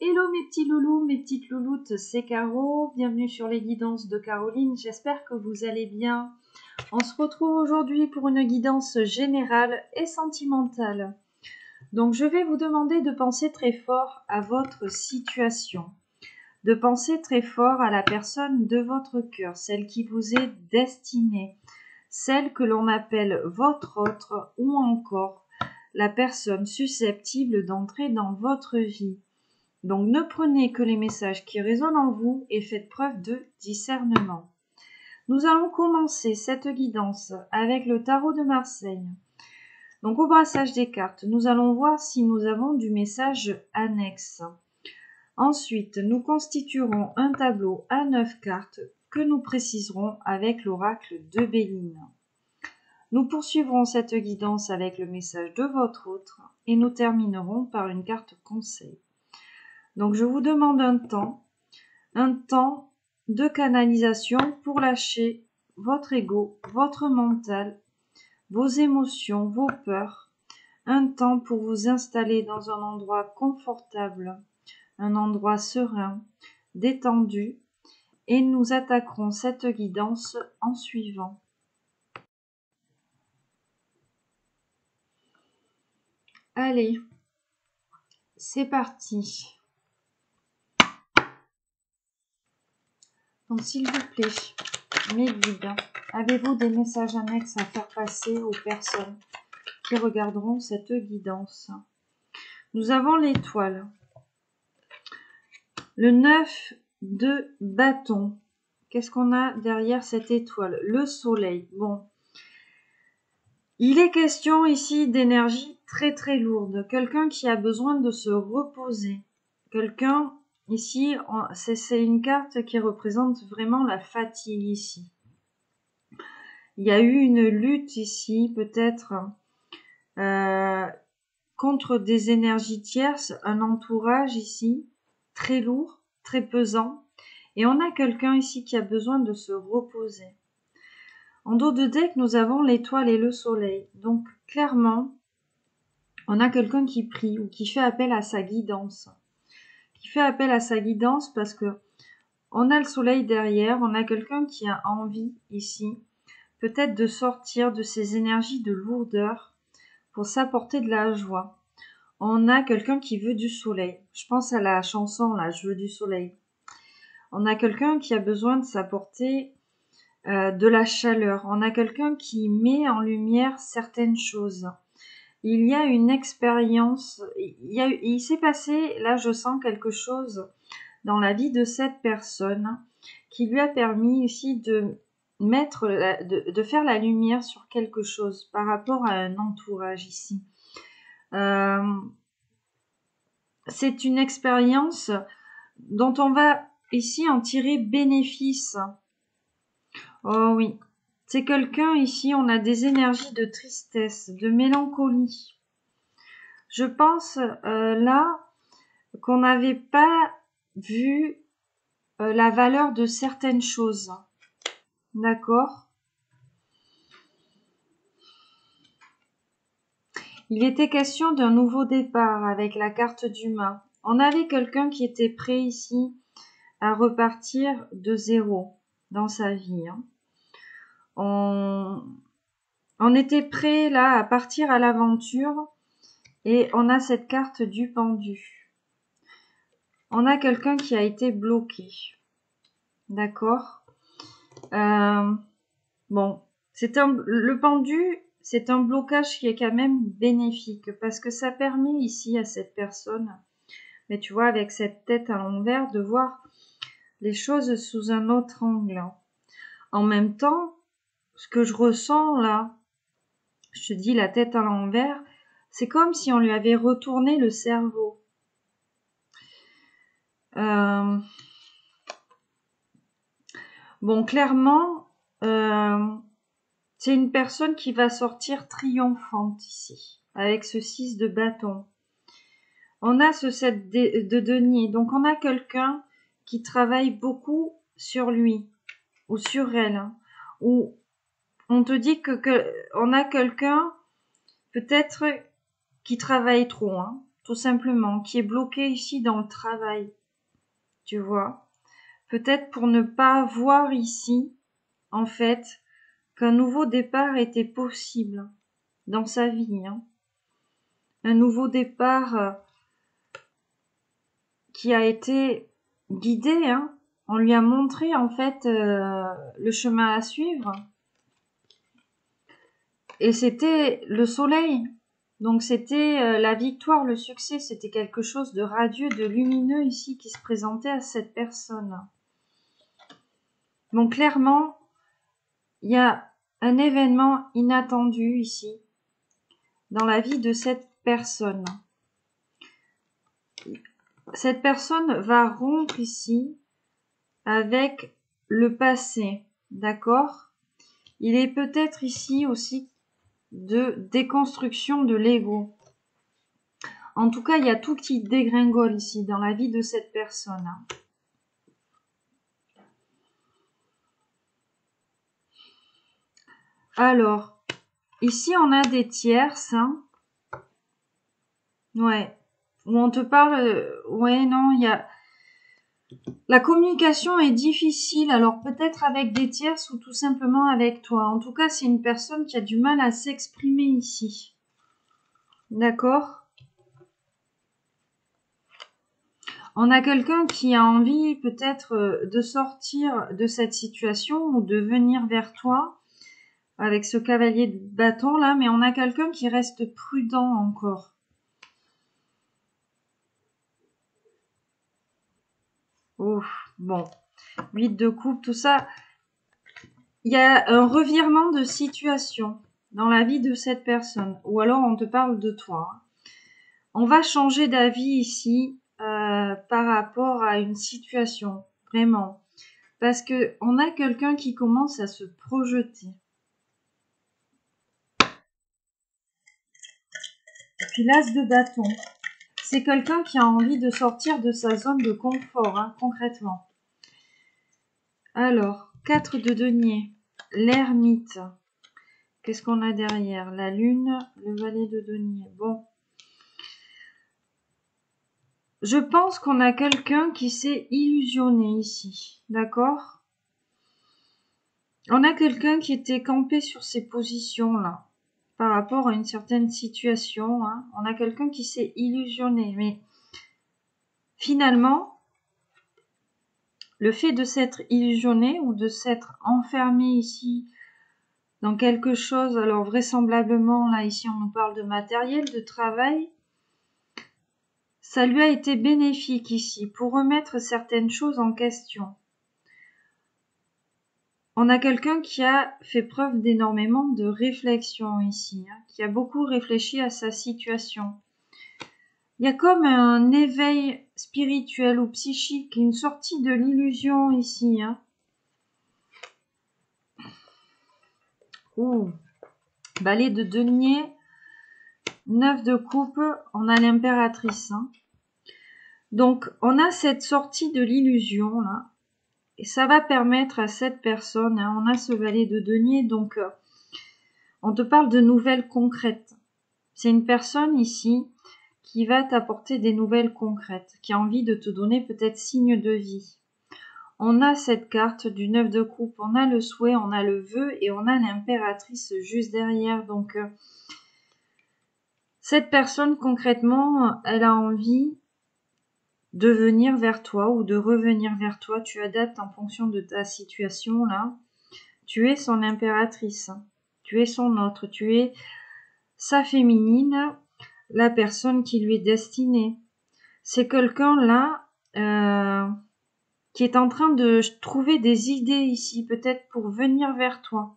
Hello mes petits loulous, mes petites louloutes, c'est Caro, bienvenue sur les guidances de Caroline, j'espère que vous allez bien. On se retrouve aujourd'hui pour une guidance générale et sentimentale. Donc je vais vous demander de penser très fort à votre situation, de penser très fort à la personne de votre cœur, celle qui vous est destinée, celle que l'on appelle votre autre ou encore la personne susceptible d'entrer dans votre vie. Donc ne prenez que les messages qui résonnent en vous et faites preuve de discernement. Nous allons commencer cette guidance avec le tarot de Marseille. Donc au brassage des cartes, nous allons voir si nous avons du message annexe. Ensuite, nous constituerons un tableau à 9 cartes que nous préciserons avec l'oracle de Béline. Nous poursuivrons cette guidance avec le message de votre autre et nous terminerons par une carte conseil. Donc je vous demande un temps de canalisation pour lâcher votre ego, votre mental, vos émotions, vos peurs. Un temps pour vous installer dans un endroit confortable, un endroit serein, détendu. Et nous attaquerons cette guidance en suivant. Allez, c'est parti. Donc s'il vous plaît, mes guides, avez-vous des messages annexes à faire passer aux personnes qui regarderont cette guidance? Nous avons l'étoile, le 9 de bâton. Qu'est-ce qu'on a derrière cette étoile? Le soleil. Bon, il est question ici d'énergie très très lourde, quelqu'un qui a besoin de se reposer, quelqu'un ici, c'est une carte qui représente vraiment la fatigue ici. Il y a eu une lutte ici, peut-être contre des énergies tierces, un entourage ici, très lourd, très pesant. Et on a quelqu'un ici qui a besoin de se reposer. En dos de deck, nous avons l'étoile et le soleil. Donc, clairement, on a quelqu'un qui prie ou qui fait appel à sa guidance. Qui fait appel à sa guidance parce que on a le soleil derrière, on a quelqu'un qui a envie ici, peut-être de sortir de ces énergies de lourdeur pour s'apporter de la joie. On a quelqu'un qui veut du soleil. Je pense à la chanson là, je veux du soleil. On a quelqu'un qui a besoin de s'apporter de la chaleur. On a quelqu'un qui met en lumière certaines choses. Il y a une expérience, il s'est passé, là je sens quelque chose dans la vie de cette personne qui lui a permis ici de faire la lumière sur quelque chose par rapport à un entourage ici. C'est une expérience dont on va ici en tirer bénéfice. Oh oui, c'est quelqu'un ici, on a des énergies de tristesse, de mélancolie. Je pense là qu'on n'avait pas vu la valeur de certaines choses. D'accord? Il était question d'un nouveau départ avec la carte d'humain. On avait quelqu'un qui était prêt ici à repartir de zéro dans sa vie. On était prêt là à partir à l'aventure et on a cette carte du pendu. On a quelqu'un qui a été bloqué. D'accord? Bon, le pendu, c'est un blocage qui est quand même bénéfique parce que ça permet ici à cette personne, mais tu vois, avec cette tête à l'envers, de voir les choses sous un autre angle. En même temps, ce que je ressens là, je te dis la tête à l'envers, c'est comme si on lui avait retourné le cerveau. Bon, clairement, c'est une personne qui va sortir triomphante ici, avec ce 6 de bâton. On a ce 7 de denier, donc on a quelqu'un qui travaille beaucoup sur lui, ou sur elle, ou on te dit que on a quelqu'un peut-être qui travaille trop, tout simplement, qui est bloqué ici dans le travail, tu vois. Peut-être pour ne pas voir ici, en fait, qu'un nouveau départ était possible dans sa vie, hein. Un nouveau départ qui a été guidé, hein. On lui a montré, en fait, le chemin à suivre. Et c'était le soleil. Donc c'était la victoire, le succès, c'était quelque chose de radieux, de lumineux ici qui se présentait à cette personne. Donc clairement, il y a un événement inattendu ici dans la vie de cette personne. Cette personne va rompre ici avec le passé, d'accord? Il est peut-être ici aussi de déconstruction de l'ego. En tout cas, il y a tout qui dégringole ici dans la vie de cette personne. Alors, ici, on a des tierces. Hein. Ouais. Où on te parle... ouais, non, il y a... La communication est difficile, alors peut-être avec des tierces ou tout simplement avec toi. En tout cas, c'est une personne qui a du mal à s'exprimer ici. D'accord ? On a quelqu'un qui a envie peut-être de sortir de cette situation ou de venir vers toi avec ce cavalier de bâton là, mais on a quelqu'un qui reste prudent encore. Ouf, bon, 8 de coupe, tout ça. Il y a un revirement de situation dans la vie de cette personne, ou alors on te parle de toi. On va changer d'avis ici par rapport à une situation, vraiment. Parce que on a quelqu'un qui commence à se projeter. Puis l'as de bâton. C'est quelqu'un qui a envie de sortir de sa zone de confort, hein, concrètement. Alors, 4 de denier. L'ermite. Qu'est-ce qu'on a derrière? La lune, le valet de denier. Bon. Je pense qu'on a quelqu'un qui s'est illusionné ici. D'accord? On a quelqu'un qui était campé sur ces positions-là. Par rapport à une certaine situation. Hein. On a quelqu'un qui s'est illusionné. Mais finalement, le fait de s'être illusionné ou de s'être enfermé ici dans quelque chose, alors vraisemblablement, là ici on nous parle de matériel, de travail, ça lui a été bénéfique ici pour remettre certaines choses en question. On a quelqu'un qui a fait preuve d'énormément de réflexion ici, hein, qui a beaucoup réfléchi à sa situation. Il y a comme un éveil spirituel ou psychique, une sortie de l'illusion ici. Hein. Ouh. Balai de denier, 9 de coupe, on a l'impératrice. Hein. Donc, on a cette sortie de l'illusion, là. Et ça va permettre à cette personne, hein, on a ce valet de denier, donc on te parle de nouvelles concrètes. C'est une personne ici qui va t'apporter des nouvelles concrètes, qui a envie de te donner peut-être signe de vie. On a cette carte du 9 de coupe, on a le souhait, on a le vœu et on a l'impératrice juste derrière. Donc, cette personne, concrètement, elle a envie de venir vers toi ou de revenir vers toi. Tu adaptes en fonction de ta situation, là. Tu es son impératrice. Tu es son autre. Tu es sa féminine, la personne qui lui est destinée. C'est quelqu'un, là, qui est en train de trouver des idées ici, peut-être pour venir vers toi.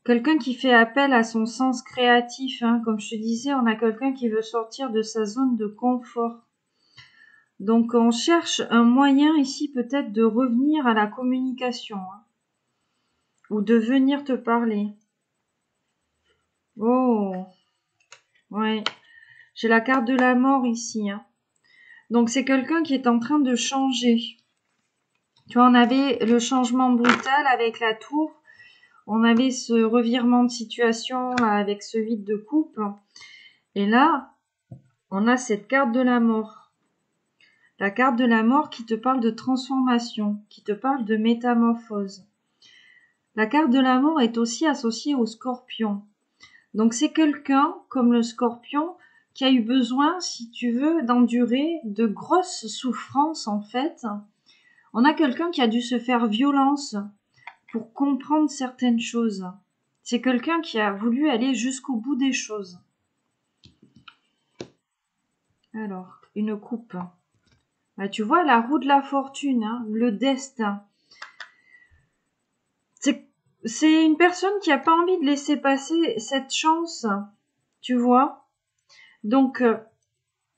Quelqu'un qui fait appel à son sens créatif, hein. Comme je te disais, on a quelqu'un qui veut sortir de sa zone de confort. Donc on cherche un moyen ici peut-être de revenir à la communication, hein, ou de venir te parler. Oh, ouais, j'ai la carte de la mort ici. Hein. Donc c'est quelqu'un qui est en train de changer. Tu vois, on avait le changement brutal avec la tour. on avait ce revirement de situation là, avec ce vide de coupe. Et là, on a cette carte de la mort. La carte de la mort qui te parle de transformation, qui te parle de métamorphose. La carte de la mort est aussi associée au scorpion. Donc c'est quelqu'un, comme le scorpion, qui a eu besoin, si tu veux, d'endurer de grosses souffrances en fait. On a quelqu'un qui a dû se faire violence pour comprendre certaines choses. C'est quelqu'un qui a voulu aller jusqu'au bout des choses. Alors, une coupe. Bah, tu vois, la roue de la fortune, hein, le destin. C'est une personne qui n'a pas envie de laisser passer cette chance, tu vois. Donc,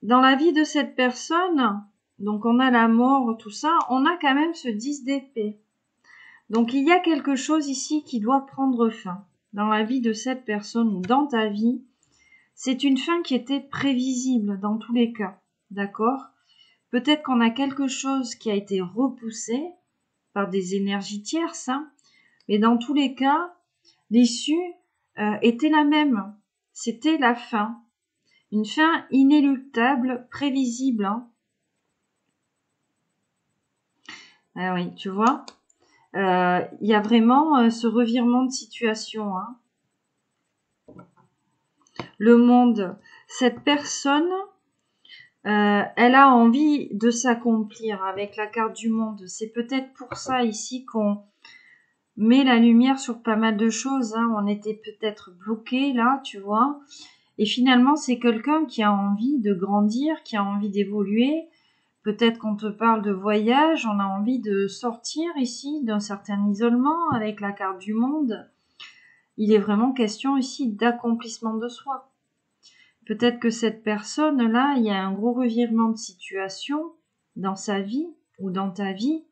dans la vie de cette personne, donc on a la mort, tout ça, on a quand même ce 10 d'épée. Donc, il y a quelque chose ici qui doit prendre fin dans la vie de cette personne ou dans ta vie. C'est une fin qui était prévisible dans tous les cas, d'accord ? Peut-être qu'on a quelque chose qui a été repoussé par des énergies tierces, hein, mais dans tous les cas, l'issue était la même. C'était la fin. Une fin inéluctable, prévisible. Hein. Ah oui, tu vois, il y a vraiment ce revirement de situation. Hein. Le monde, cette personne, elle a envie de s'accomplir avec la carte du monde. C'est peut-être pour ça ici qu'on met la lumière sur pas mal de choses. Hein. On était peut-être bloqué là, tu vois. Et finalement, c'est quelqu'un qui a envie de grandir, qui a envie d'évoluer. Peut-être qu'on te parle de voyage, on a envie de sortir ici d'un certain isolement avec la carte du monde. Il est vraiment question ici d'accomplissement de soi. Peut-être que cette personne-là, il y a un gros revirement de situation dans sa vie ou dans ta vie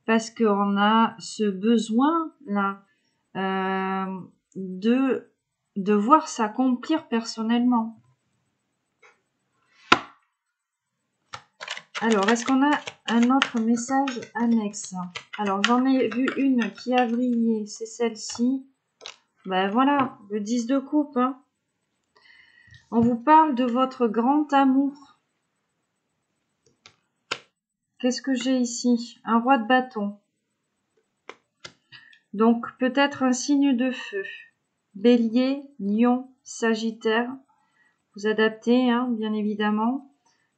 parce qu'on a ce besoin-là de voir s'accomplir personnellement. Alors, est-ce qu'on a un autre message annexe? Alors, j'en ai vu une qui a brillé, c'est celle-ci. Ben voilà, le 10 de coupe. Hein. On vous parle de votre grand amour. Qu'est-ce que j'ai ici? Un roi de bâton. Donc, peut-être un signe de feu. Bélier, lion, sagittaire. Vous adaptez, hein, bien évidemment.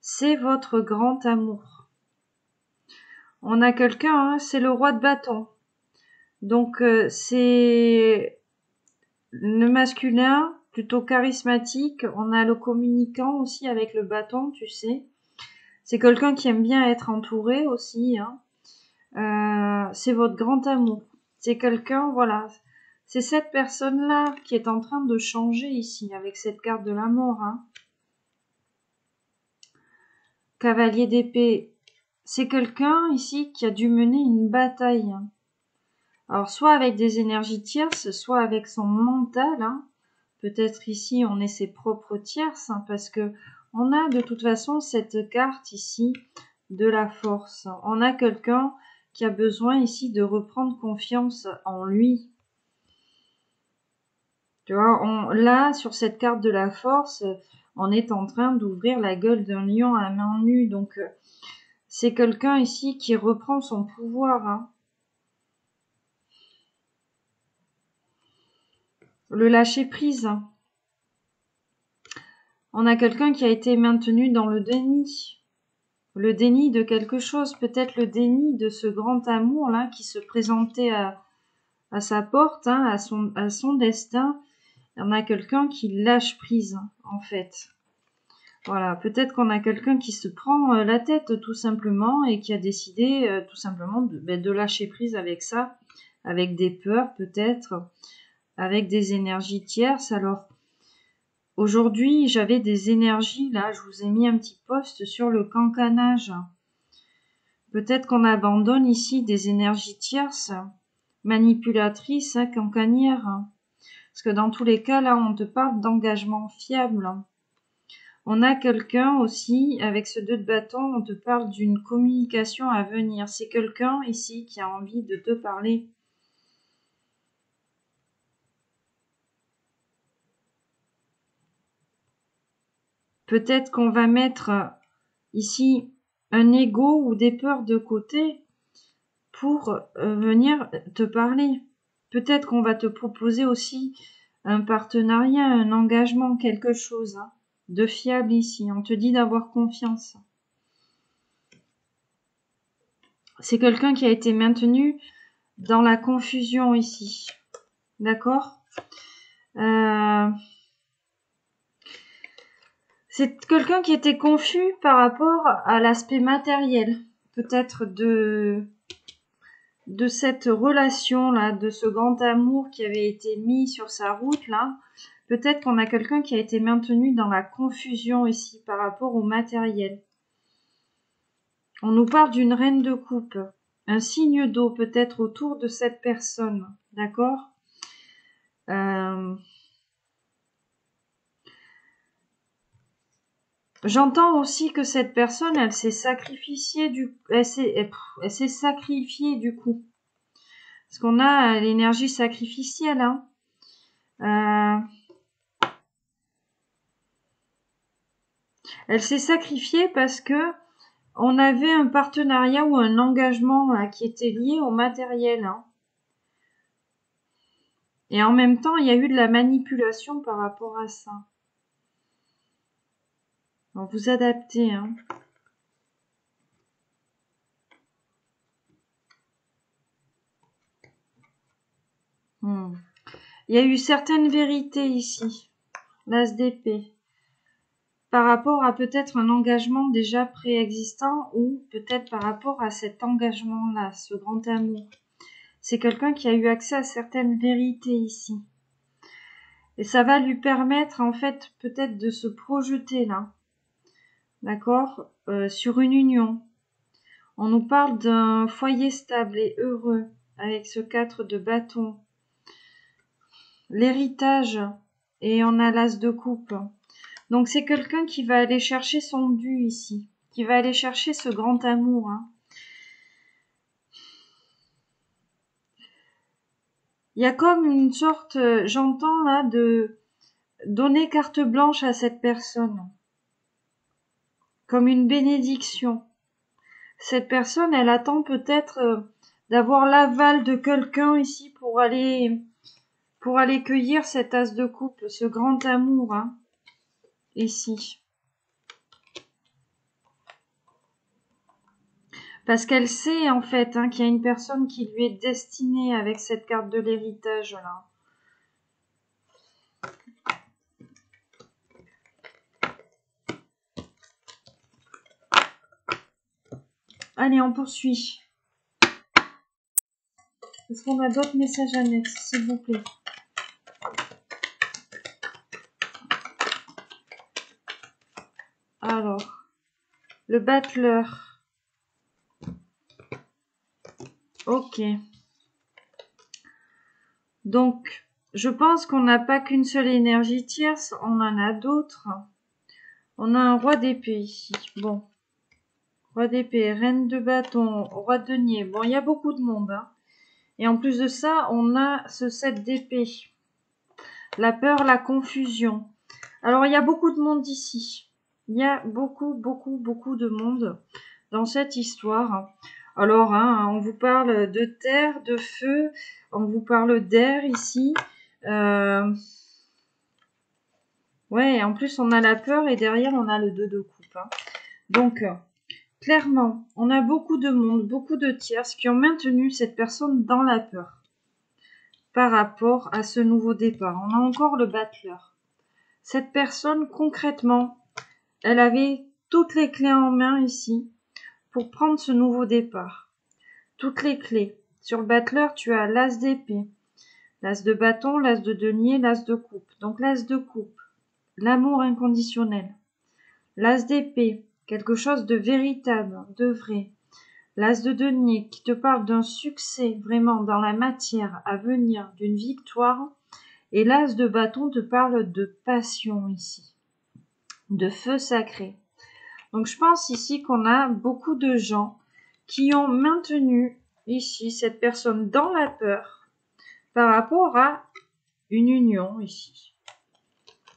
C'est votre grand amour. On a quelqu'un, hein, c'est le roi de bâton. Donc, c'est le masculin, plutôt charismatique. On a le communicant aussi avec le bâton, tu sais. C'est quelqu'un qui aime bien être entouré aussi. Hein. C'est votre grand amour. C'est quelqu'un, voilà. C'est cette personne-là qui est en train de changer ici avec cette carte de la mort. Hein. Cavalier d'épée. C'est quelqu'un ici qui a dû mener une bataille. Hein. Alors, soit avec des énergies tierces, soit avec son mental. Hein. Peut-être ici, on est ses propres tierces, hein, parce que on a de toute façon cette carte ici de la force. On a quelqu'un qui a besoin ici de reprendre confiance en lui. Tu vois, là, sur cette carte de la force, on est en train d'ouvrir la gueule d'un lion à main nue. Donc, c'est quelqu'un ici qui reprend son pouvoir. Hein. Le lâcher prise. On a quelqu'un qui a été maintenu dans le déni. Le déni de quelque chose, peut-être le déni de ce grand amour-là qui se présentait à sa porte, hein, à son destin. Il y en a quelqu'un qui lâche prise, en fait. Voilà, peut-être qu'on a quelqu'un qui se prend la tête tout simplement et qui a décidé tout simplement de lâcher prise avec ça, avec des peurs peut-être, avec des énergies tierces. Alors, aujourd'hui, j'avais des énergies, là, je vous ai mis un petit post sur le cancanage. Peut-être qu'on abandonne ici des énergies tierces, manipulatrices, hein, cancanières. Parce que dans tous les cas, là, on te parle d'engagement fiable. On a quelqu'un aussi, avec ce 2 de bâton, on te parle d'une communication à venir. C'est quelqu'un ici qui a envie de te parler. peut-être qu'on va mettre ici un ego ou des peurs de côté pour venir te parler. Peut-être qu'on va te proposer aussi un partenariat, un engagement, quelque chose de fiable ici. On te dit d'avoir confiance. C'est quelqu'un qui a été maintenu dans la confusion ici. D'accord ? C'est quelqu'un qui était confus par rapport à l'aspect matériel, peut-être de cette relation-là, de ce grand amour qui avait été mis sur sa route, là. Peut-être qu'on a quelqu'un qui a été maintenu dans la confusion ici par rapport au matériel. On nous parle d'une reine de coupe, un signe d'eau peut-être autour de cette personne, d'accord ? J'entends aussi que cette personne, elle s'est sacrifiée du coup. Parce qu'on a l'énergie sacrificielle, Elle s'est sacrifiée parce que on avait un partenariat ou un engagement qui était lié au matériel. Et en même temps, il y a eu de la manipulation par rapport à ça. Alors, vous adaptez. Il y a eu certaines vérités ici. L'as d'épée. Par rapport à peut-être un engagement déjà préexistant ou peut-être par rapport à cet engagement-là, ce grand amour. C'est quelqu'un qui a eu accès à certaines vérités ici. Et ça va lui permettre en fait peut-être de se projeter là. D'accord, sur une union. On nous parle d'un foyer stable et heureux avec ce 4 de bâton. L'héritage et on a l'as de coupe. Donc c'est quelqu'un qui va aller chercher son dû ici, qui va aller chercher ce grand amour. Il y a comme une sorte, j'entends là, de donner carte blanche à cette personne, comme une bénédiction. Cette personne, elle attend peut-être d'avoir l'aval de quelqu'un ici pour aller cueillir cet as de coupe, ce grand amour, ici. Parce qu'elle sait en fait qu'il y a une personne qui lui est destinée avec cette carte de l'héritage là. Allez, on poursuit. Est-ce qu'on a d'autres messages annexes, s'il vous plaît? Alors, le battleur. Ok. Donc, je pense qu'on n'a pas qu'une seule énergie tierce, on en a d'autres. On a un roi d'épée ici. Bon. Roi d'épée, reine de bâton, roi de denier. Bon, il y a beaucoup de monde. Et en plus de ça, on a ce 7 d'épée. La peur, la confusion. Alors, il y a beaucoup de monde ici. Il y a beaucoup de monde dans cette histoire. Alors, on vous parle de terre, de feu, on vous parle d'air ici. Ouais, en plus, on a la peur et derrière, on a le 2 de coupe. Donc, clairement, on a beaucoup de monde, beaucoup de tierces qui ont maintenu cette personne dans la peur par rapport à ce nouveau départ. On a encore le battleur. Cette personne, concrètement, elle avait toutes les clés en main ici pour prendre ce nouveau départ. Toutes les clés. Sur le battleur, tu as l'as d'épée, l'as de bâton, l'as de denier, l'as de coupe. Donc l'as de coupe, l'amour inconditionnel. L'as d'épée, quelque chose de véritable, de vrai. L'as de denier qui te parle d'un succès vraiment dans la matière à venir, d'une victoire. Et l'as de bâton te parle de passion ici, de feu sacré. Donc je pense ici qu'on a beaucoup de gens qui ont maintenu ici cette personne dans la peur par rapport à une union ici.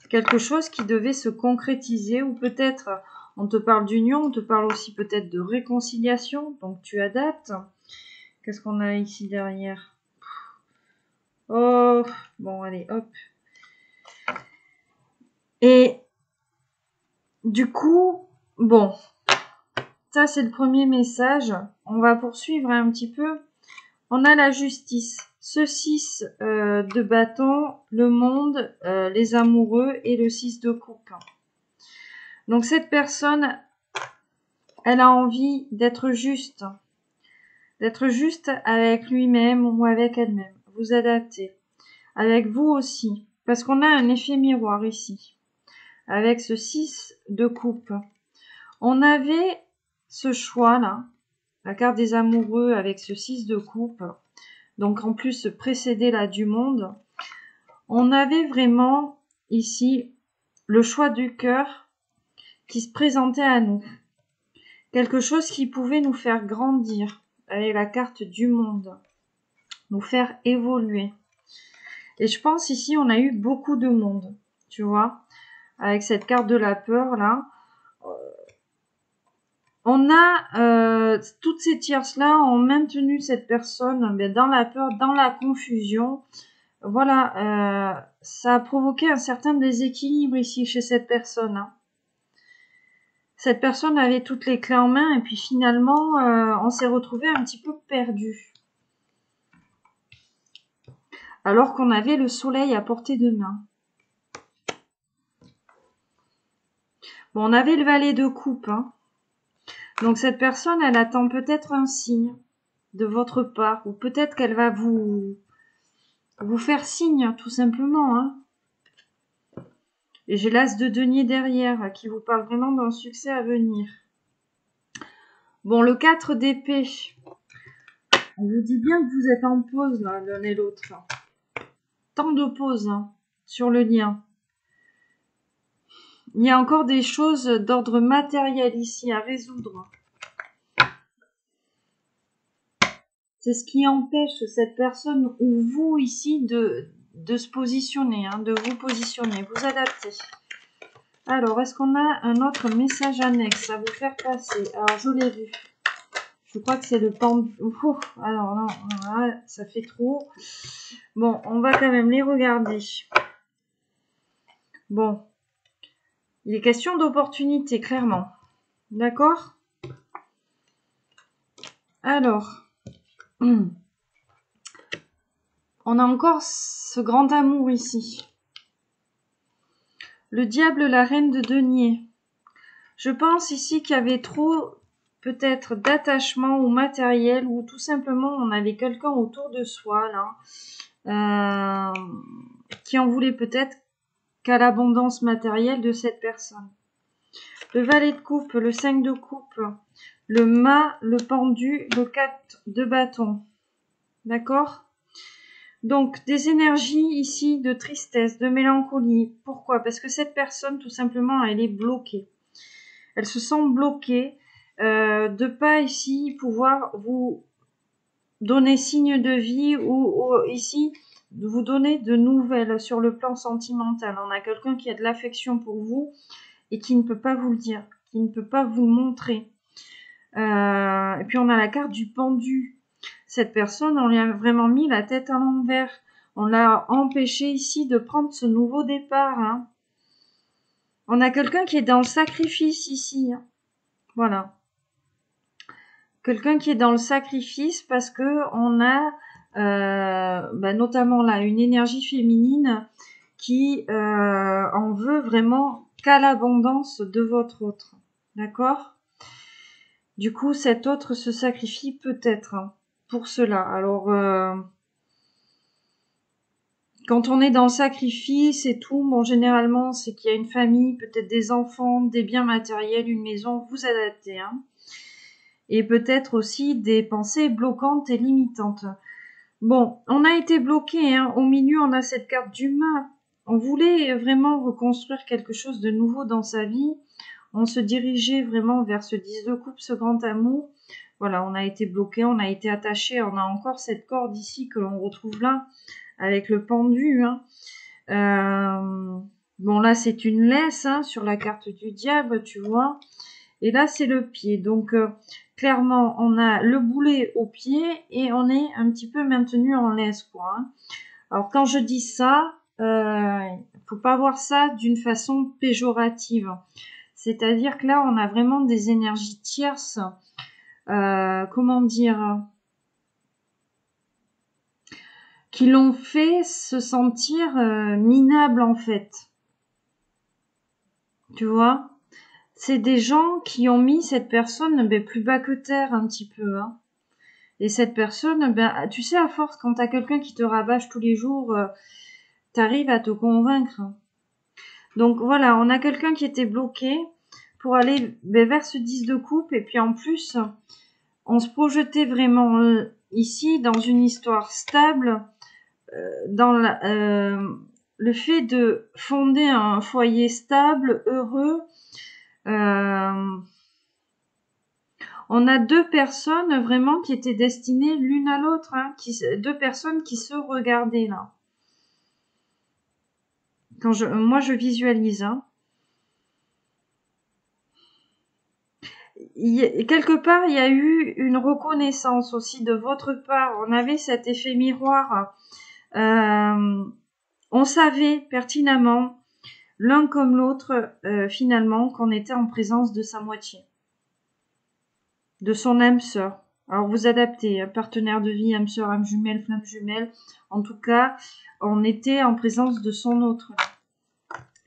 quelque chose qui devait se concrétiser, ou peut-être on te parle d'union, on te parle aussi peut-être de réconciliation, donc tu adaptes. Qu'est-ce qu'on a ici derrière? Oh, bon allez, hop. Et du coup, bon, ça c'est le premier message. On va poursuivre un petit peu. On a la justice, ce 6 de bâton, le monde, les amoureux et le 6 de coupe. Donc cette personne, elle a envie d'être juste avec lui-même ou avec elle-même. Vous adaptez. Avec vous aussi, parce qu'on a un effet miroir ici. Avec ce 6 de coupe. On avait ce choix-là, la carte des amoureux avec ce 6 de coupe. Donc en plus précédé là du monde. On avait vraiment ici le choix du cœur qui se présentait à nous. Quelque chose qui pouvait nous faire grandir avec la carte du monde. Nous faire évoluer. Et je pense ici on a eu beaucoup de monde. Tu vois, avec cette carte de la peur là. On a toutes ces tierces-là ont maintenu cette personne dans la peur, dans la confusion. Voilà, ça a provoqué un certain déséquilibre ici chez cette personne. Hein. Cette personne avait toutes les clés en main et puis finalement, on s'est retrouvé un petit peu perdu. Alors qu'on avait le soleil à portée de main. Bon, on avait le valet de coupe. Hein. Donc cette personne, elle attend peut-être un signe de votre part. Ou peut-être qu'elle va vous faire signe, tout simplement. Hein. Et j'ai l'as de denier derrière, qui vous parle vraiment d'un succès à venir. Bon, le 4 d'épée. On vous dit bien que vous êtes en pause, là, l'un et l'autre. Tant de pauses hein, sur le lien. Il y a encore des choses d'ordre matériel ici à résoudre. C'est ce qui empêche cette personne ou vous ici de se positionner, hein, de vous positionner, vous adapter. Alors, est-ce qu'on a un autre message annexe à vous faire passer? Alors, je l'ai vu. Je crois que c'est le pendu. Alors, non, là, ça fait trop. Bon, on va quand même les regarder. Bon. Il est question d'opportunité, clairement. D'accord? Alors. On a encore ce grand amour ici. Le diable, la reine de denier. Je pense ici qu'il y avait trop, peut-être, d'attachement au matériel ou tout simplement on avait quelqu'un autour de soi, là, qui en voulait peut-être qu'à l'abondance matérielle de cette personne. Le valet de coupe, le 5 de coupe, le mât, le pendu, le 4 de bâton. D'accord ? Donc, des énergies ici de tristesse, de mélancolie. Pourquoi? Parce que cette personne, tout simplement, elle est bloquée. Elle se sent bloquée de pas ici pouvoir vous donner signe de vie ou ici vous donner de nouvelles sur le plan sentimental. On a quelqu'un qui a de l'affection pour vous et qui ne peut pas vous le dire, qui ne peut pas vous le montrer. Et puis on a la carte du pendu. Cette personne, on lui a vraiment mis la tête à l'envers. On l'a empêché ici de prendre ce nouveau départ. Hein. On a quelqu'un qui est dans le sacrifice ici. Hein. Voilà. Quelqu'un qui est dans le sacrifice parce que on a notamment là une énergie féminine qui en veut vraiment qu'à l'abondance de votre autre. D'accord ? Du coup, cet autre se sacrifie peut-être hein, pour cela. Alors, quand on est dans le sacrifice et tout, bon, généralement, c'est qu'il y a une famille, peut-être des enfants, des biens matériels, une maison, vous adaptez. Hein. Et peut-être aussi des pensées bloquantes et limitantes. Bon, on a été bloqué. Hein. Au milieu, on a cette carte du mât. On voulait vraiment reconstruire quelque chose de nouveau dans sa vie. On se dirigeait vraiment vers ce 10 de coupe, ce grand amour. Voilà, on a été bloqué, on a été attaché. On a encore cette corde ici que l'on retrouve là, avec le pendu. Hein. Bon, là, c'est une laisse hein, sur la carte du diable, tu vois. Et là, c'est le pied. Donc, clairement, on a le boulet au pied et on est un petit peu maintenu en laisse, quoi. Hein. Alors, quand je dis ça, faut pas voir ça d'une façon péjorative. C'est-à-dire que là, on a vraiment des énergies tierces. Comment dire, qui l'ont fait se sentir minable en fait. Tu vois, c'est des gens qui ont mis cette personne plus bas que terre un petit peu. Hein. Et cette personne, tu sais, à force, quand t'as quelqu'un qui te rabâche tous les jours, t'arrives à te convaincre. Donc voilà, on a quelqu'un qui était bloqué pour aller vers ce 10 de coupe. Et puis en plus, on se projetait vraiment ici dans une histoire stable, dans le fait de fonder un foyer stable, heureux. On a deux personnes vraiment qui étaient destinées l'une à l'autre, hein, deux personnes qui se regardaient là. Moi je visualise. Hein. Quelque part, il y a eu une reconnaissance aussi de votre part. On avait cet effet miroir. On savait pertinemment, l'un comme l'autre, finalement, qu'on était en présence de sa moitié, de son âme sœur. Alors vous adaptez, hein, partenaire de vie, âme sœur, âme jumelle, flamme jumelle. En tout cas, on était en présence de son autre.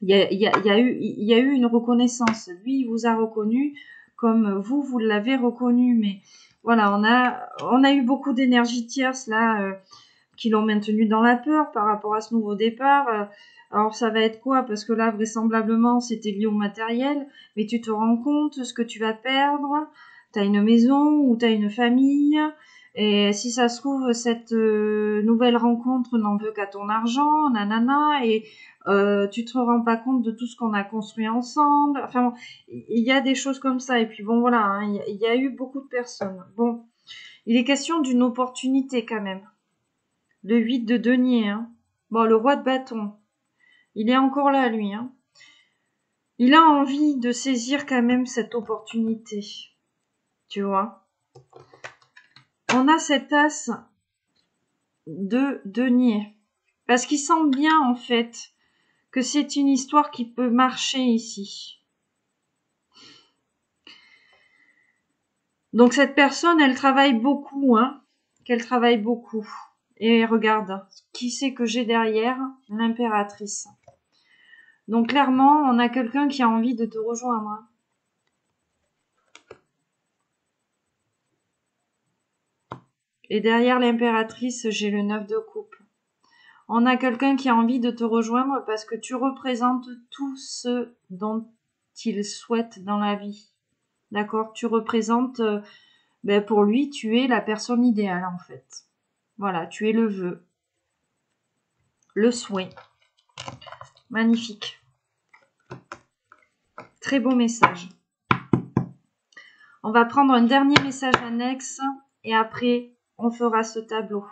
Il y a eu une reconnaissance. Lui, il vous a reconnu comme vous l'avez reconnu. Mais voilà, on a eu beaucoup d'énergie tierce là qui l'ont maintenu dans la peur par rapport à ce nouveau départ. Alors ça va être quoi? Parce que là, vraisemblablement, c'était lié au matériel. Mais tu te rends compte ce que tu vas perdre. T'as une maison ou t'as une famille. Et si ça se trouve, cette nouvelle rencontre n'en veut qu'à ton argent, nanana. Et tu te rends pas compte de tout ce qu'on a construit ensemble. Enfin, bon, il y a des choses comme ça. Et puis bon, voilà, hein, il y a eu beaucoup de personnes. Bon, il est question d'une opportunité quand même. Le 8 de denier. Hein. Bon, le roi de bâton. Il est encore là, lui. Hein. Il a envie de saisir quand même cette opportunité. Tu vois. On a cet as de denier. Parce qu'il sent bien, en fait, que c'est une histoire qui peut marcher ici. Donc cette personne, elle travaille beaucoup, hein. Qu'elle travaille beaucoup. Et regarde, qui c'est que j'ai derrière? L'impératrice. Donc clairement, on a quelqu'un qui a envie de te rejoindre. Et derrière l'impératrice, j'ai le 9 de coupe. On a quelqu'un qui a envie de te rejoindre parce que tu représentes tout ce dont il souhaite dans la vie. D'accord? Tu représentes, pour lui, tu es la personne idéale en fait. Voilà, tu es le vœu. Le souhait. Magnifique. Très beau message. On va prendre un dernier message annexe et après, on fera ce tableau.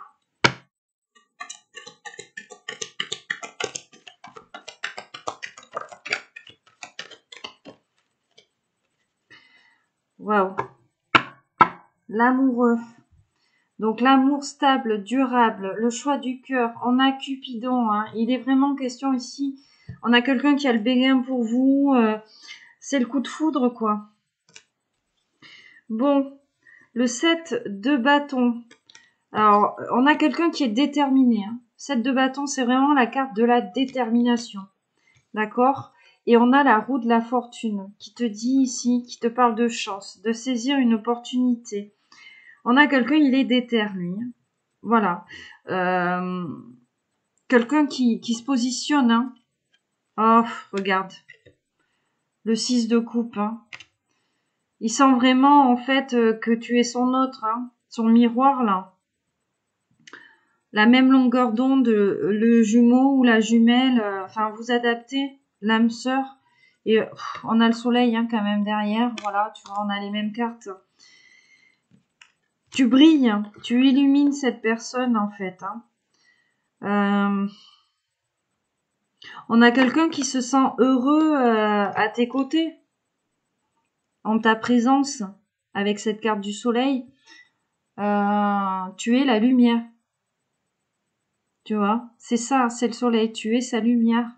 Waouh. L'amoureux. Donc l'amour stable, durable, le choix du cœur. On a Cupidon. Hein. Il est vraiment question ici. On a quelqu'un qui a le béguin pour vous. C'est le coup de foudre, quoi. Bon, le 7 de bâton. Alors, on a quelqu'un qui est déterminé. Hein. 7 de bâton, c'est vraiment la carte de la détermination. D'accord? Et on a la roue de la fortune qui te dit ici, qui te parle de chance, de saisir une opportunité. On a quelqu'un, il est déter, lui. Voilà. Quelqu'un qui se positionne. Hein. Oh, regarde. Le 6 de coupe. Hein. Il sent vraiment, en fait, que tu es son autre. Hein. Son miroir, là. La même longueur d'onde, le jumeau ou la jumelle. Enfin, vous adaptez. L'âme sœur. Et on a le soleil hein, quand même derrière. Voilà, tu vois, on a les mêmes cartes. Tu brilles. Tu illumines cette personne, en fait. Hein. On a quelqu'un qui se sent heureux à tes côtés, en ta présence, avec cette carte du soleil. Tu es la lumière. Tu vois, c'est ça, c'est le soleil. Tu es sa lumière.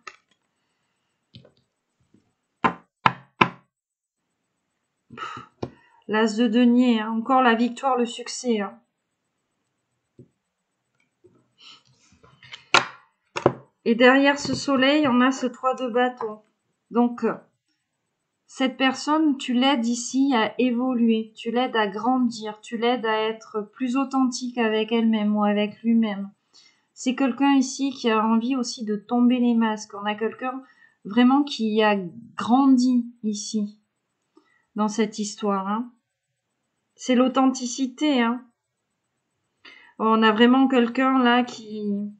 L'as de denier, hein. Encore la victoire, le succès. Hein. Et derrière ce soleil, on a ce 3 de bâton. Donc, cette personne, tu l'aides ici à évoluer, tu l'aides à grandir, tu l'aides à être plus authentique avec elle-même ou avec lui-même. C'est quelqu'un ici qui a envie aussi de tomber les masques. On a quelqu'un vraiment qui a grandi ici, dans cette histoire. Hein. C'est l'authenticité. Hein. On a vraiment quelqu'un là qui...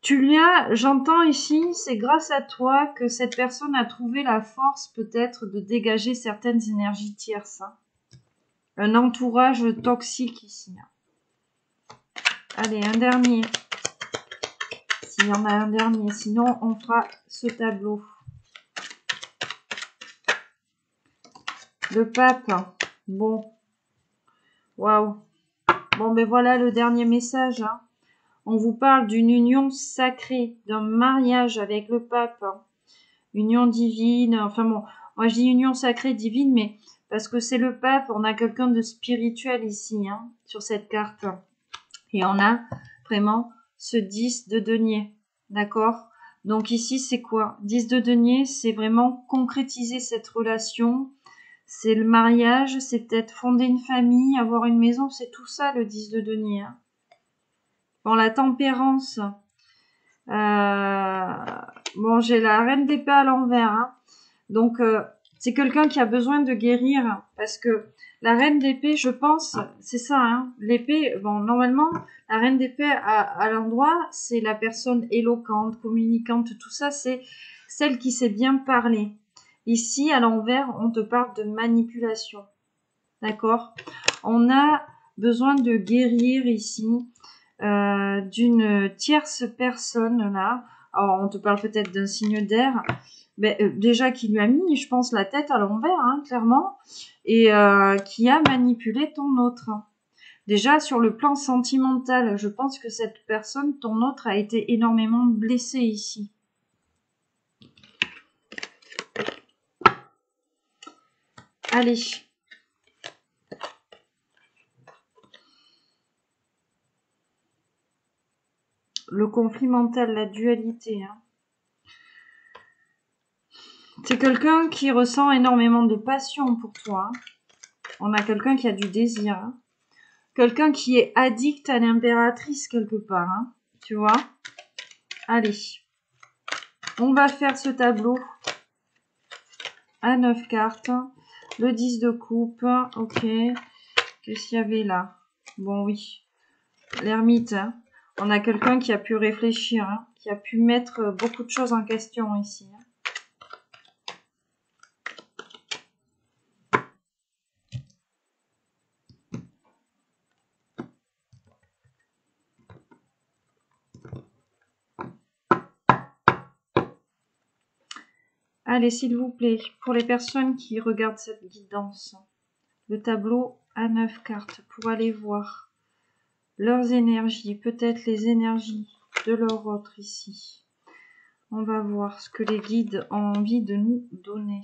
Tu lui as, j'entends ici, c'est grâce à toi que cette personne a trouvé la force peut-être de dégager certaines énergies tierces. Hein. Un entourage toxique ici. Allez, un dernier. S'il y en a un dernier, sinon on fera ce tableau. Le pape. Bon. Waouh. Bon, ben voilà le dernier message. Hein. On vous parle d'une union sacrée, d'un mariage avec le pape. Hein. Union divine. Enfin bon, moi je dis union sacrée divine, mais parce que c'est le pape, on a quelqu'un de spirituel ici, hein, sur cette carte. Et on a vraiment ce 10 de denier. D'accord? Donc ici, c'est quoi? 10 de denier, c'est vraiment concrétiser cette relation. C'est le mariage, c'est peut-être fonder une famille, avoir une maison, c'est tout ça le 10 de denier. Hein. Bon, la tempérance. Bon, j'ai la reine d'épée à l'envers. Hein. Donc, c'est quelqu'un qui a besoin de guérir. Parce que la reine d'épée, je pense, c'est ça. Hein. L'épée, bon, normalement, la reine d'épée à l'endroit, c'est la personne éloquente, communicante, tout ça, c'est celle qui sait bien parler. Ici, à l'envers, on te parle de manipulation. D'accord? On a besoin de guérir ici d'une tierce personne là. Alors, on te parle peut-être d'un signe d'air. Déjà qui lui a mis, je pense, la tête à l'envers, hein, clairement, et qui a manipulé ton autre. Déjà, sur le plan sentimental, je pense que cette personne, ton autre, a été énormément blessé ici. Allez. Le conflit mental, la dualité. Hein. C'est quelqu'un qui ressent énormément de passion pour toi. Hein. On a quelqu'un qui a du désir. Hein. Quelqu'un qui est addict à l'impératrice quelque part. Hein. Tu vois? Allez. On va faire ce tableau à 9 cartes. Le 10 de coupe. Ok. Qu'est-ce qu'il y avait là? Bon, oui. L'ermite. Hein. On a quelqu'un qui a pu réfléchir. Hein, qui a pu mettre beaucoup de choses en question ici. Hein. Allez, s'il vous plaît, pour les personnes qui regardent cette guidance, le tableau à 9 cartes pour aller voir leurs énergies, peut-être les énergies de leur autre ici. On va voir ce que les guides ont envie de nous donner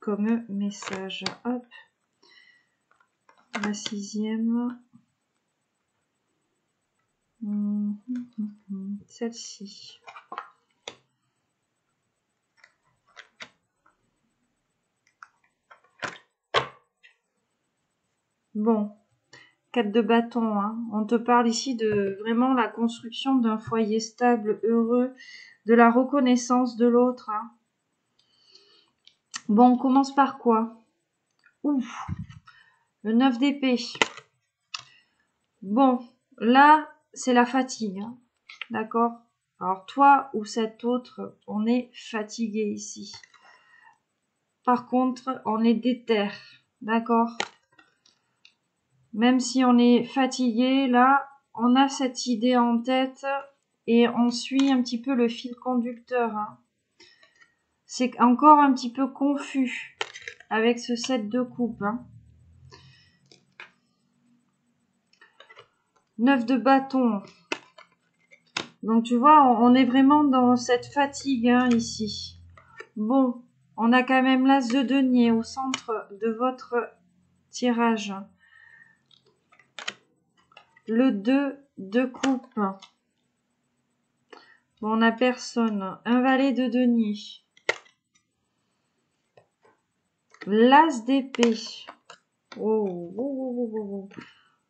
comme message. Hop, la 6e. Celle-ci. Bon, 4 de bâton. Hein. On te parle ici de vraiment la construction d'un foyer stable, heureux, de la reconnaissance de l'autre. Hein. Bon, on commence par quoi? Ouf, le 9 d'épée. Bon, là, c'est la fatigue. Hein. D'accord? Alors, toi ou cet autre, on est fatigué ici. Par contre, on est déter. D'accord? Même si on est fatigué, là, on a cette idée en tête et on suit un petit peu le fil conducteur. Hein. C'est encore un petit peu confus avec ce 7 de coupe. Hein. 9 de bâton. Donc tu vois, on est vraiment dans cette fatigue hein, ici. Bon, on a quand même l'as de denier au centre de votre tirage. Le 2 de coupe. Bon, on n'a personne. Un valet de denier. L'as d'épée. Oh, oh, oh, oh, oh.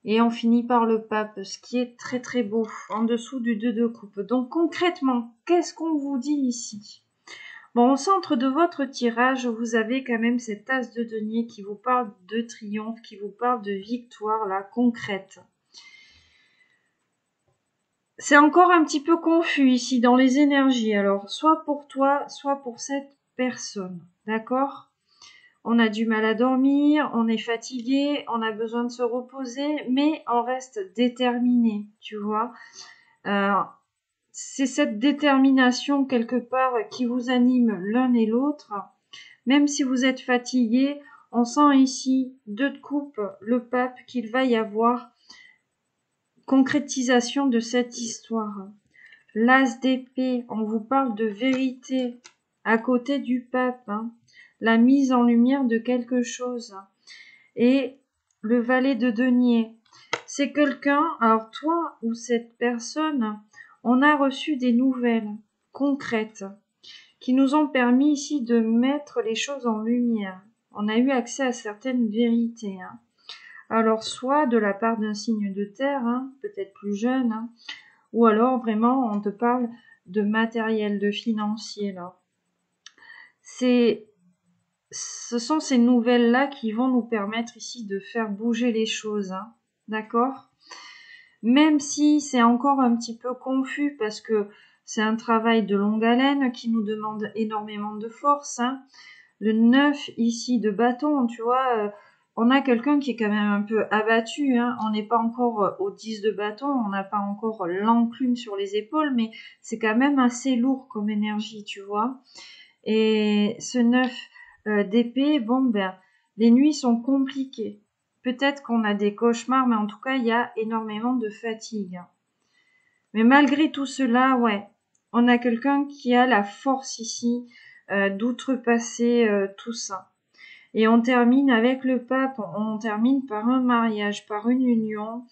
Et on finit par le pape, ce qui est très très beau, en dessous du 2 de coupe. Donc concrètement, qu'est-ce qu'on vous dit ici? Bon, au centre de votre tirage, vous avez quand même cet as de denier qui vous parle de triomphe, qui vous parle de victoire, là, concrète. C'est encore un petit peu confus ici dans les énergies. Alors, soit pour toi, soit pour cette personne. D'accord ? On a du mal à dormir, on est fatigué, on a besoin de se reposer, mais on reste déterminé, tu vois. C'est cette détermination quelque part qui vous anime l'un et l'autre. Même si vous êtes fatigué, on sent ici 2 de coupe, le pape, qu'il va y avoir concrétisation de cette histoire. L'as d'épée, on vous parle de vérité à côté du pape. Hein. La mise en lumière de quelque chose. Et le valet de denier, c'est quelqu'un, alors toi ou cette personne, on a reçu des nouvelles concrètes qui nous ont permis ici de mettre les choses en lumière. On a eu accès à certaines vérités. Hein. Alors soit de la part d'un signe de terre, hein, peut-être plus jeune, hein, ou alors vraiment on te parle de matériel, de financier là. Ce sont ces nouvelles-là qui vont nous permettre ici de faire bouger les choses, hein, d'accord ? Même si c'est encore un petit peu confus parce que c'est un travail de longue haleine qui nous demande énormément de force. Hein. Le 9 ici de bâton, tu vois, on a quelqu'un qui est quand même un peu abattu. Hein. On n'est pas encore au 10 de bâton, on n'a pas encore l'enclume sur les épaules, mais c'est quand même assez lourd comme énergie, tu vois. Et ce 9 d'épée, bon ben, les nuits sont compliquées. Peut-être qu'on a des cauchemars, mais en tout cas, il y a énormément de fatigue. Mais malgré tout cela, ouais, on a quelqu'un qui a la force ici d'outrepasser tout ça. Et on termine avec le pape, on termine par un mariage, par une union,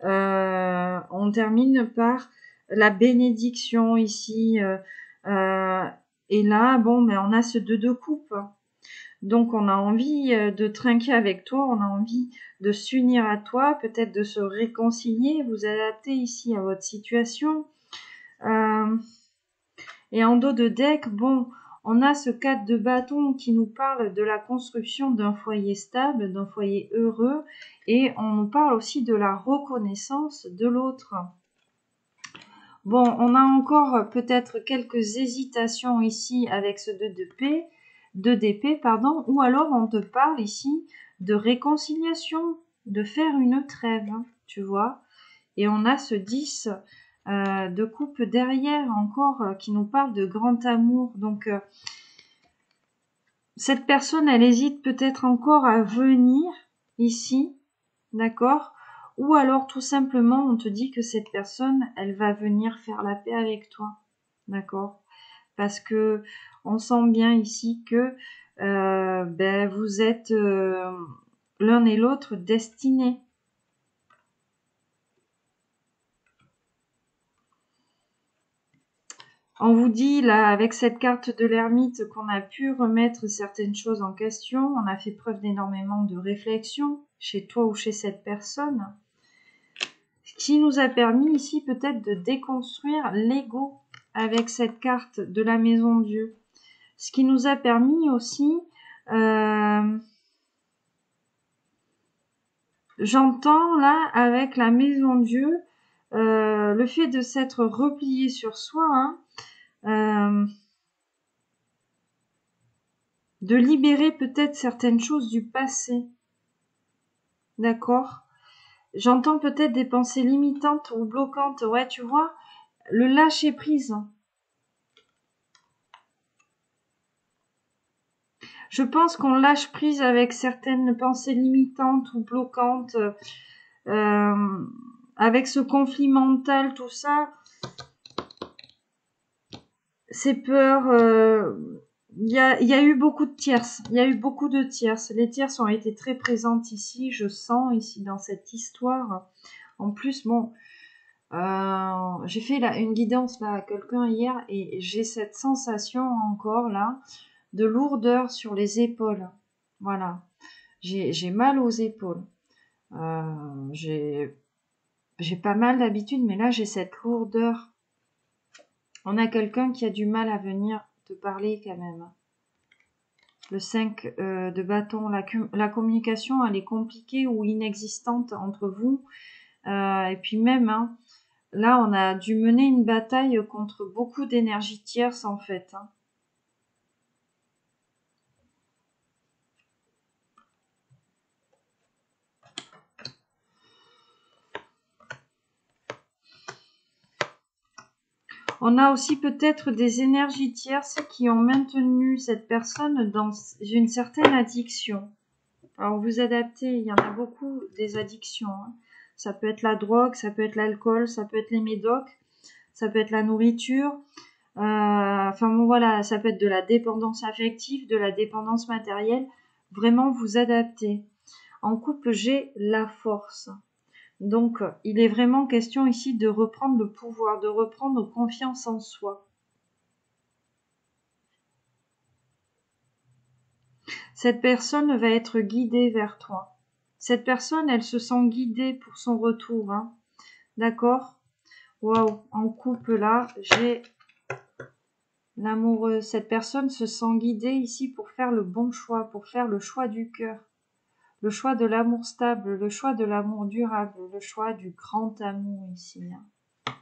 on termine par la bénédiction ici. Et là, bon, mais on a ce 2 de coupe. Donc on a envie de trinquer avec toi, on a envie de s'unir à toi, peut-être de se réconcilier, vous adapter ici à votre situation. Et en dos de deck, bon, on a ce 4 de bâton qui nous parle de la construction d'un foyer stable, d'un foyer heureux, et on nous parle aussi de la reconnaissance de l'autre. Bon, on a encore peut-être quelques hésitations ici avec ce 2 d'épée, pardon, ou alors on te parle ici de réconciliation, de faire une trêve, hein, tu vois. Et on a ce 10 de coupe derrière encore qui nous parle de grand amour. Donc, cette personne, elle hésite peut-être encore à venir ici, d'accord ? Ou alors tout simplement on te dit que cette personne, elle va venir faire la paix avec toi, d'accord ? Parce que on sent bien ici que ben, vous êtes l'un et l'autre destinés. On vous dit là avec cette carte de l'ermite qu'on a pu remettre certaines choses en question, on a fait preuve d'énormément de réflexion chez toi ou chez cette personne, qui nous a permis ici peut-être de déconstruire l'ego avec cette carte de la maison Dieu. Ce qui nous a permis aussi, j'entends là avec la maison Dieu, le fait de s'être replié sur soi, hein, de libérer peut-être certaines choses du passé. D'accord ? J'entends peut-être des pensées limitantes ou bloquantes. Ouais, tu vois, le lâcher prise. Je pense qu'on lâche prise avec certaines pensées limitantes ou bloquantes, avec ce conflit mental, tout ça, ces peurs. Il y a eu beaucoup de tierces. Il y a eu beaucoup de tierces. Les tierces ont été très présentes ici. Je sens ici dans cette histoire. En plus, bon, j'ai fait une guidance là à quelqu'un hier et j'ai cette sensation encore là de lourdeur sur les épaules. Voilà. J'ai mal aux épaules. J'ai pas mal d'habitude, mais là j'ai cette lourdeur. On a quelqu'un qui a du mal à venir te parler quand même. Le 5 de bâton, la communication elle est compliquée ou inexistante entre vous. Et puis même, hein, là on a dû mener une bataille contre beaucoup d'énergie tierce en fait. Hein. On a aussi peut-être des énergies tierces qui ont maintenu cette personne dans une certaine addiction. Alors vous adaptez, il y en a beaucoup des addictions. Hein. Ça peut être la drogue, ça peut être l'alcool, ça peut être les médocs, ça peut être la nourriture. Enfin bon voilà, ça peut être de la dépendance affective, de la dépendance matérielle. Vraiment vous adaptez. En couple, j'ai la force. Donc, il est vraiment question ici de reprendre le pouvoir, de reprendre confiance en soi. Cette personne va être guidée vers toi. Cette personne, elle se sent guidée pour son retour. Hein. D'accord? Waouh, en couple là, j'ai l'amoureux. Cette personne se sent guidée ici pour faire le bon choix, pour faire le choix du cœur. Le choix de l'amour stable, le choix de l'amour durable, le choix du grand amour ici. Hein.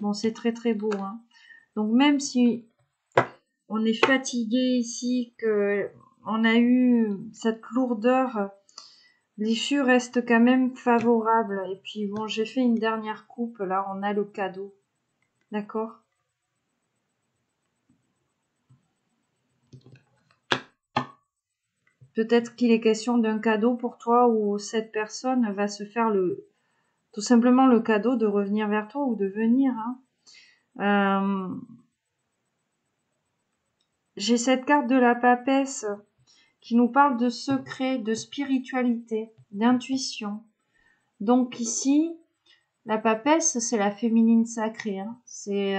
Bon, c'est très très beau. Hein. Donc même si on est fatigué ici, que on a eu cette lourdeur, l'issue reste quand même favorable. Et puis bon, j'ai fait une dernière coupe, là on a le cadeau. D'accord? Peut-être qu'il est question d'un cadeau pour toi où cette personne va se faire tout simplement le cadeau de revenir vers toi ou de venir. Hein. J'ai cette carte de la papesse qui nous parle de secret, de spiritualité, d'intuition. Donc ici, la papesse, c'est la féminine sacrée. Hein. C'est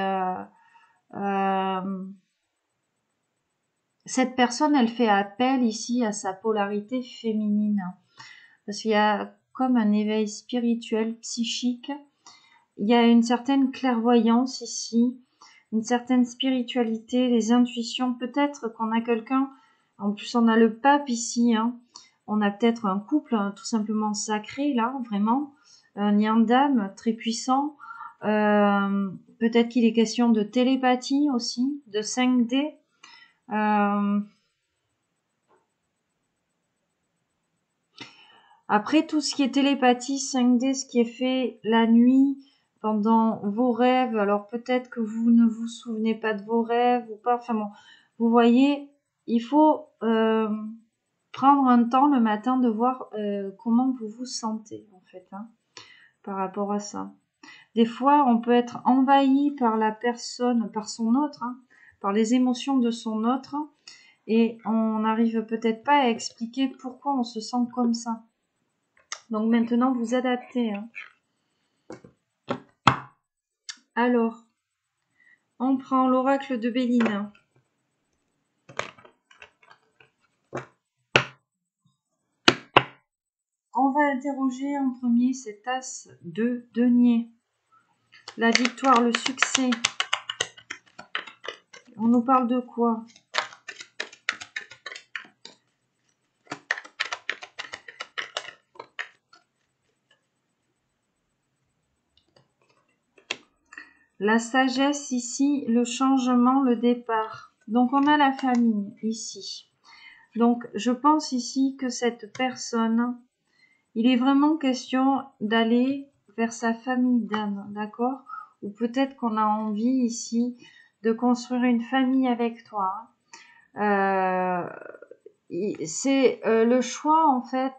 cette personne, elle fait appel ici à sa polarité féminine. Parce qu'il y a comme un éveil spirituel, psychique. Il y a une certaine clairvoyance ici, une certaine spiritualité, les intuitions. Peut-être qu'on a quelqu'un, en plus on a le pape ici, hein. On a peut-être un couple tout simplement sacré là, vraiment, un lien d'âme très puissant. Peut-être qu'il est question de télépathie aussi, de 5D. Après, tout ce qui est télépathie, 5D, ce qui est fait la nuit, pendant vos rêves, alors peut-être que vous ne vous souvenez pas de vos rêves ou pas, enfin bon, vous voyez, il faut prendre un temps le matin de voir comment vous vous sentez, en fait, hein, par rapport à ça. Des fois, on peut être envahi par la personne, par son autre, hein, par les émotions de son autre, et on n'arrive peut-être pas à expliquer pourquoi on se sent comme ça. Donc maintenant, vous adaptez. Hein. Alors, on prend l'oracle de Béline. On va interroger en premier cet as de denier. La victoire, le succès. On nous parle de quoi? La sagesse ici, le changement, le départ. Donc on a la famille ici. Donc je pense ici que cette personne, il est vraiment question d'aller vers sa famille d'âme, d'accord? ou peut-être qu'on a envie ici de construire une famille avec toi. C'est le choix en fait,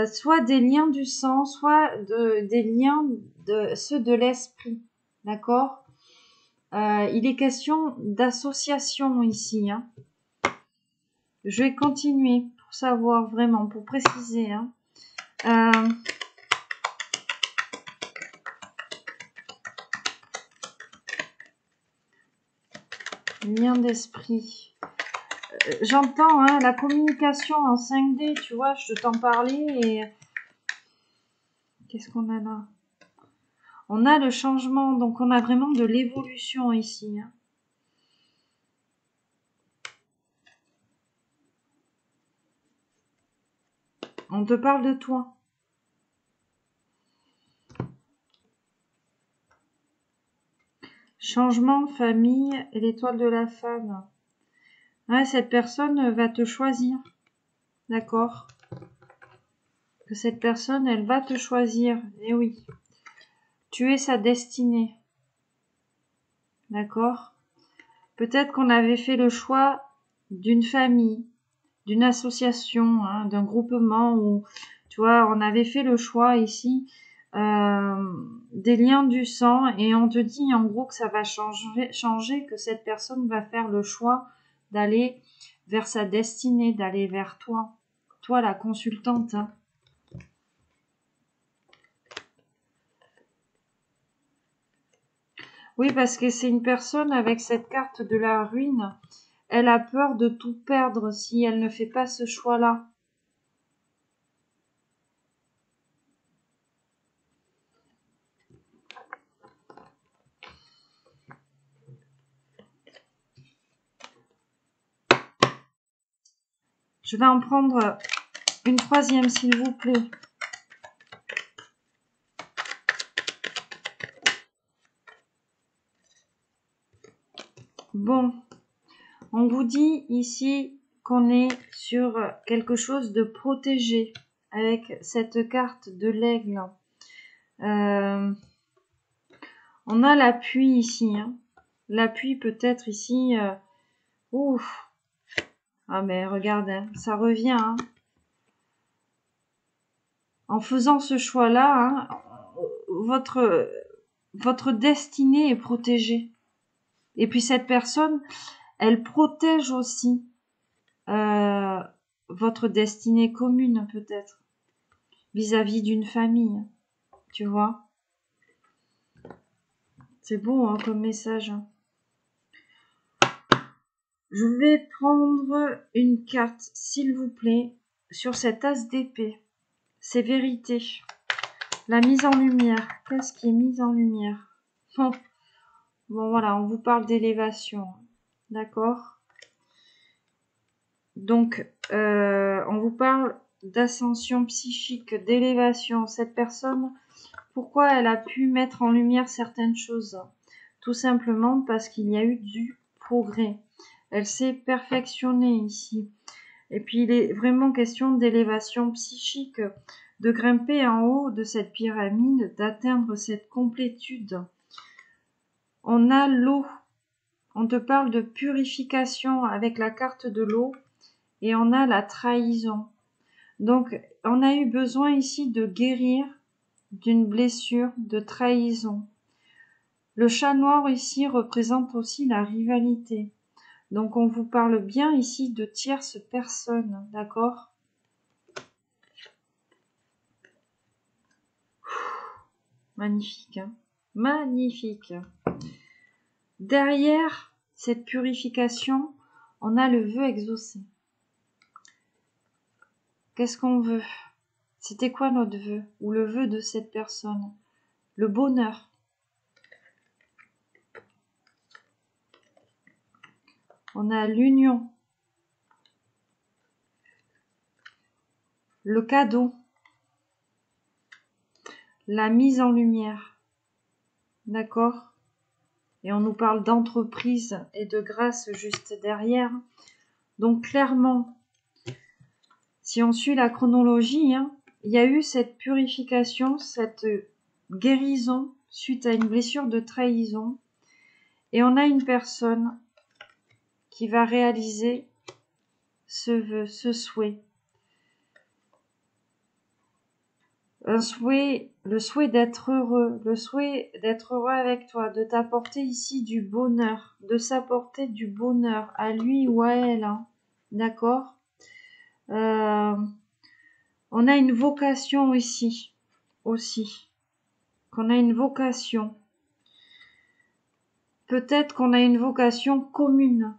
soit des liens du sang, soit des liens ceux de l'esprit, d'accord? Il est question d'association ici, hein. Je vais continuer pour savoir vraiment, pour préciser, hein. Lien d'esprit. J'entends hein, la communication en 5D, tu vois, je t'en parlais et... Qu'est-ce qu'on a là? On a le changement, donc on a vraiment de l'évolution ici, hein. On te parle de toi. Changement, famille et l'étoile de la femme. Ouais, cette personne va te choisir. D'accord? Que cette personne, elle va te choisir. Eh oui. Tu es sa destinée. D'accord? Peut-être qu'on avait fait le choix d'une famille, d'une association, hein, d'un groupement où, tu vois, on avait fait le choix ici des liens du sang et on te dit en gros que ça va changer, que cette personne va faire le choix d'aller vers sa destinée, d'aller vers toi la consultante, hein. Oui, parce que c'est une personne avec cette carte de la ruine. Elle a peur de tout perdre si elle ne fait pas ce choix-là. Je vais en prendre une troisième, s'il vous plaît. Bon, on vous dit ici qu'on est sur quelque chose de protégé avec cette carte de l'aigle. On a l'appui ici, hein. L'appui peut-être ici. Ouf. Ah mais regarde, hein, ça revient, hein. En faisant ce choix-là, hein, votre destinée est protégée. Et puis cette personne, elle protège aussi votre destinée commune peut-être vis-à-vis d'une famille, tu vois. C'est beau hein, comme message. Je vais prendre une carte, s'il vous plaît, sur cet as d'épée. C'est vérité. La mise en lumière. Qu'est-ce qui est mise en lumière? Bon, voilà, on vous parle d'élévation. D'accord? Donc, on vous parle d'ascension psychique, d'élévation. Cette personne, pourquoi elle a pu mettre en lumière certaines choses? Tout simplement parce qu'il y a eu du progrès. Elle s'est perfectionnée ici. Et puis, il est vraiment question d'élévation psychique, de grimper en haut de cette pyramide, d'atteindre cette complétude. On a l'eau. On te parle de purification avec la carte de l'eau. Et on a la trahison. Donc, on a eu besoin ici de guérir d'une blessure de trahison. Le chat noir ici représente aussi la rivalité. Donc, on vous parle bien ici de tierces personnes, d'accord? Magnifique, hein? Magnifique. Derrière cette purification, on a le vœu exaucé. Qu'est-ce qu'on veut? C'était quoi notre vœu? Ou le vœu de cette personne? Le bonheur. On a l'union. Le cadeau. La mise en lumière. D'accord? Et on nous parle d'entreprise et de grâce juste derrière. Donc clairement, si on suit la chronologie, hein, il y a eu cette purification, cette guérison suite à une blessure de trahison. Et on a une personne qui va réaliser ce vœu, ce souhait. Un souhait, le souhait d'être heureux, avec toi, de t'apporter ici du bonheur, de s'apporter du bonheur à lui ou à elle, hein. D'accord? On a une vocation ici, aussi. Qu'on a une vocation. Peut-être qu'on a une vocation commune.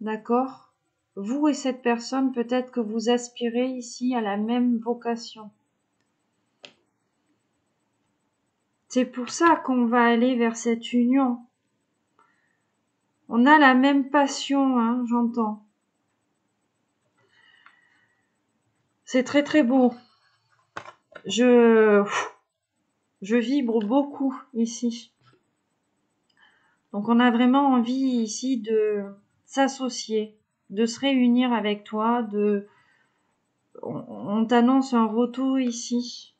D'accord? Vous et cette personne, peut-être que vous aspirez ici à la même vocation. C'est pour ça qu'on va aller vers cette union. On a la même passion, hein, j'entends. C'est très très beau. Je vibre beaucoup ici. Donc on a vraiment envie ici de s'associer, de se réunir avec toi, on t'annonce un retour ici.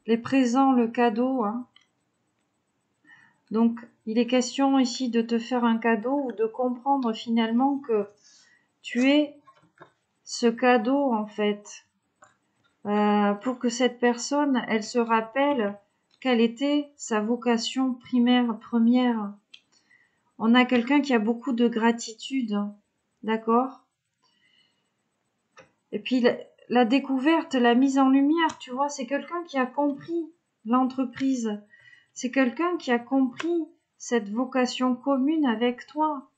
Les présents, le cadeau, hein. Donc il est question ici de te faire un cadeau ou de comprendre finalement que tu es ce cadeau en fait. Pour que cette personne, elle se rappelle quelle était sa vocation primaire, première. On a quelqu'un qui a beaucoup de gratitude, d'accord? Et puis la découverte, la mise en lumière, tu vois, c'est quelqu'un qui a compris l'entreprise. C'est quelqu'un qui a compris cette vocation commune avec toi.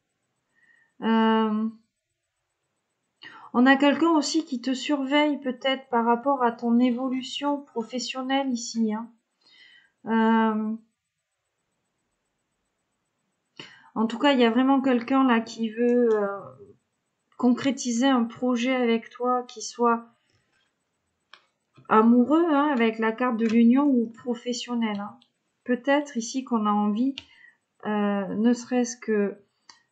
On a quelqu'un aussi qui te surveille peut-être par rapport à ton évolution professionnelle ici, hein. En tout cas, il y a vraiment quelqu'un là qui veut concrétiser un projet avec toi qui soit amoureux, hein, avec la carte de l'union ou professionnel, hein. Peut-être ici qu'on a envie, ne serait-ce que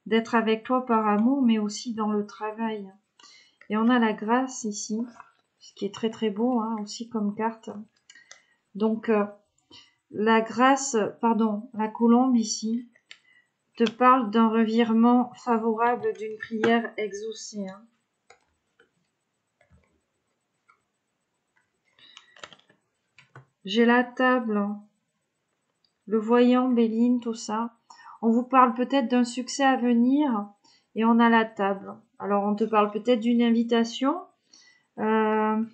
d'être avec toi par amour, mais aussi dans le travail. Et on a la grâce ici, ce qui est très très beau, hein, aussi comme carte. Donc la colombe ici te parle d'un revirement favorable d'une prière exaucée, hein. J'ai la table, le voyant, Béline, tout ça. On vous parle peut-être d'un succès à venir et on a la table. Alors on te parle peut-être d'une invitation. La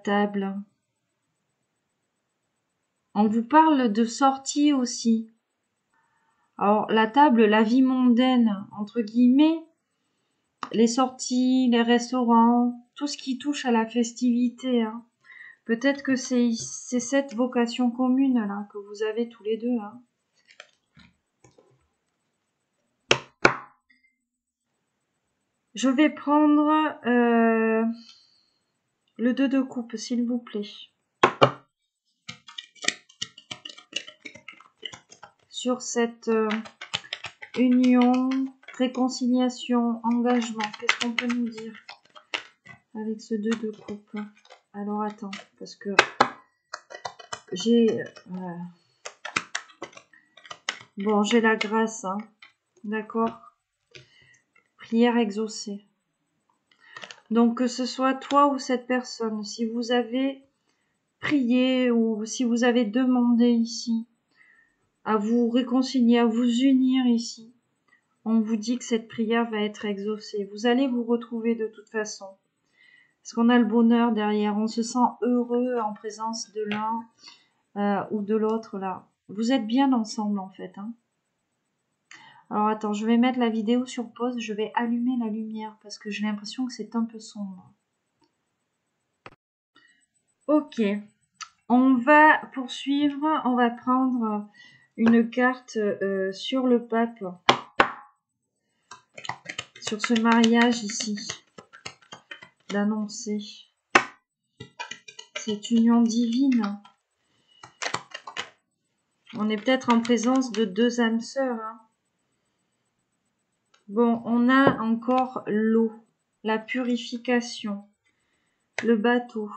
table. On vous parle de sortie aussi. Alors la table, la vie mondaine, entre guillemets, les sorties, les restaurants, tout ce qui touche à la festivité, hein. Peut-être que c'est cette vocation commune là que vous avez tous les deux, hein. Je vais prendre le 2 de coupe, s'il vous plaît. Sur cette union, réconciliation, engagement, qu'est-ce qu'on peut nous dire avec ce 2 de coupe? Alors attends, parce que j'ai... Bon, j'ai la grâce, hein. D'accord? Prière exaucée. Donc que ce soit toi ou cette personne, si vous avez prié ou si vous avez demandé ici à vous réconcilier, à vous unir ici, on vous dit que cette prière va être exaucée. Vous allez vous retrouver de toute façon. Parce qu'on a le bonheur derrière, on se sent heureux en présence de l'un ou de l'autre là. Vous êtes bien ensemble en fait, hein. Alors attends, je vais mettre la vidéo sur pause, je vais allumer la lumière parce que j'ai l'impression que c'est un peu sombre. Ok, on va poursuivre, on va prendre une carte sur le pape, sur ce mariage ici, d'annoncer cette union divine. On est peut-être en présence de deux âmes sœurs, hein. Bon, on a encore l'eau, la purification, le bateau.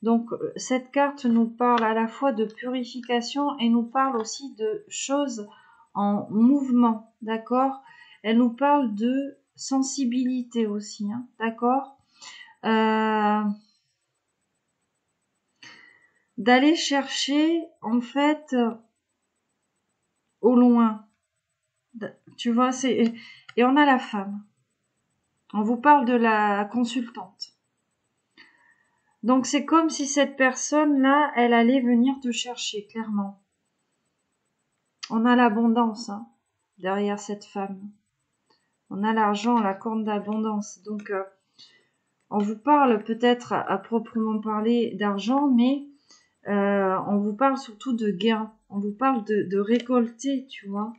Donc, cette carte nous parle à la fois de purification et nous parle aussi de choses en mouvement, d'accord? Elle nous parle de sensibilité aussi, hein, d'accord? D'aller chercher, en fait, au loin. Tu vois, et on a la femme. On vous parle de la consultante. Donc, c'est comme si cette personne-là, elle allait venir te chercher, clairement. On a l'abondance, hein, derrière cette femme. On a l'argent, la corne d'abondance. Donc, on vous parle peut-être à proprement parler d'argent, mais on vous parle surtout de gain. On vous parle de récolter, tu vois.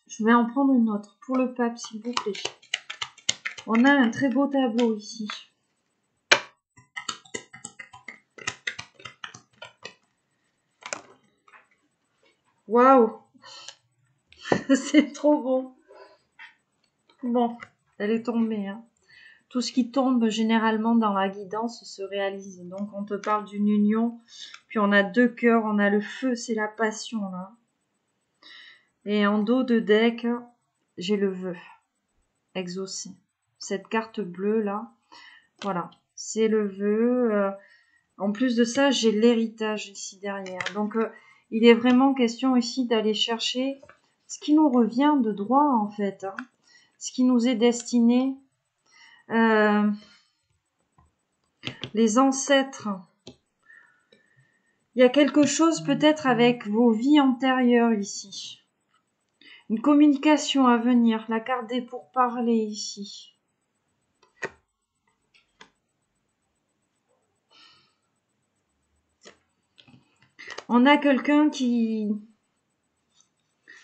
Je vais en prendre une autre pour le pape, s'il vous plaît. On a un très beau tableau ici. Waouh! C'est trop beau. Bon, elle est tombée, hein. Tout ce qui tombe généralement dans la guidance se réalise. Donc on te parle d'une union, puis on a deux cœurs, on a le feu, c'est la passion là. Et en dos de deck, j'ai le vœu exaucé. Cette carte bleue là, voilà, c'est le vœu. En plus de ça, j'ai l'héritage ici derrière. Donc il est vraiment question ici d'aller chercher ce qui nous revient de droit en fait, hein, ce qui nous est destiné. Les ancêtres. Il y a quelque chose peut-être avec vos vies antérieures ici. Une communication à venir. La carte des pourparlers ici. On a quelqu'un qui...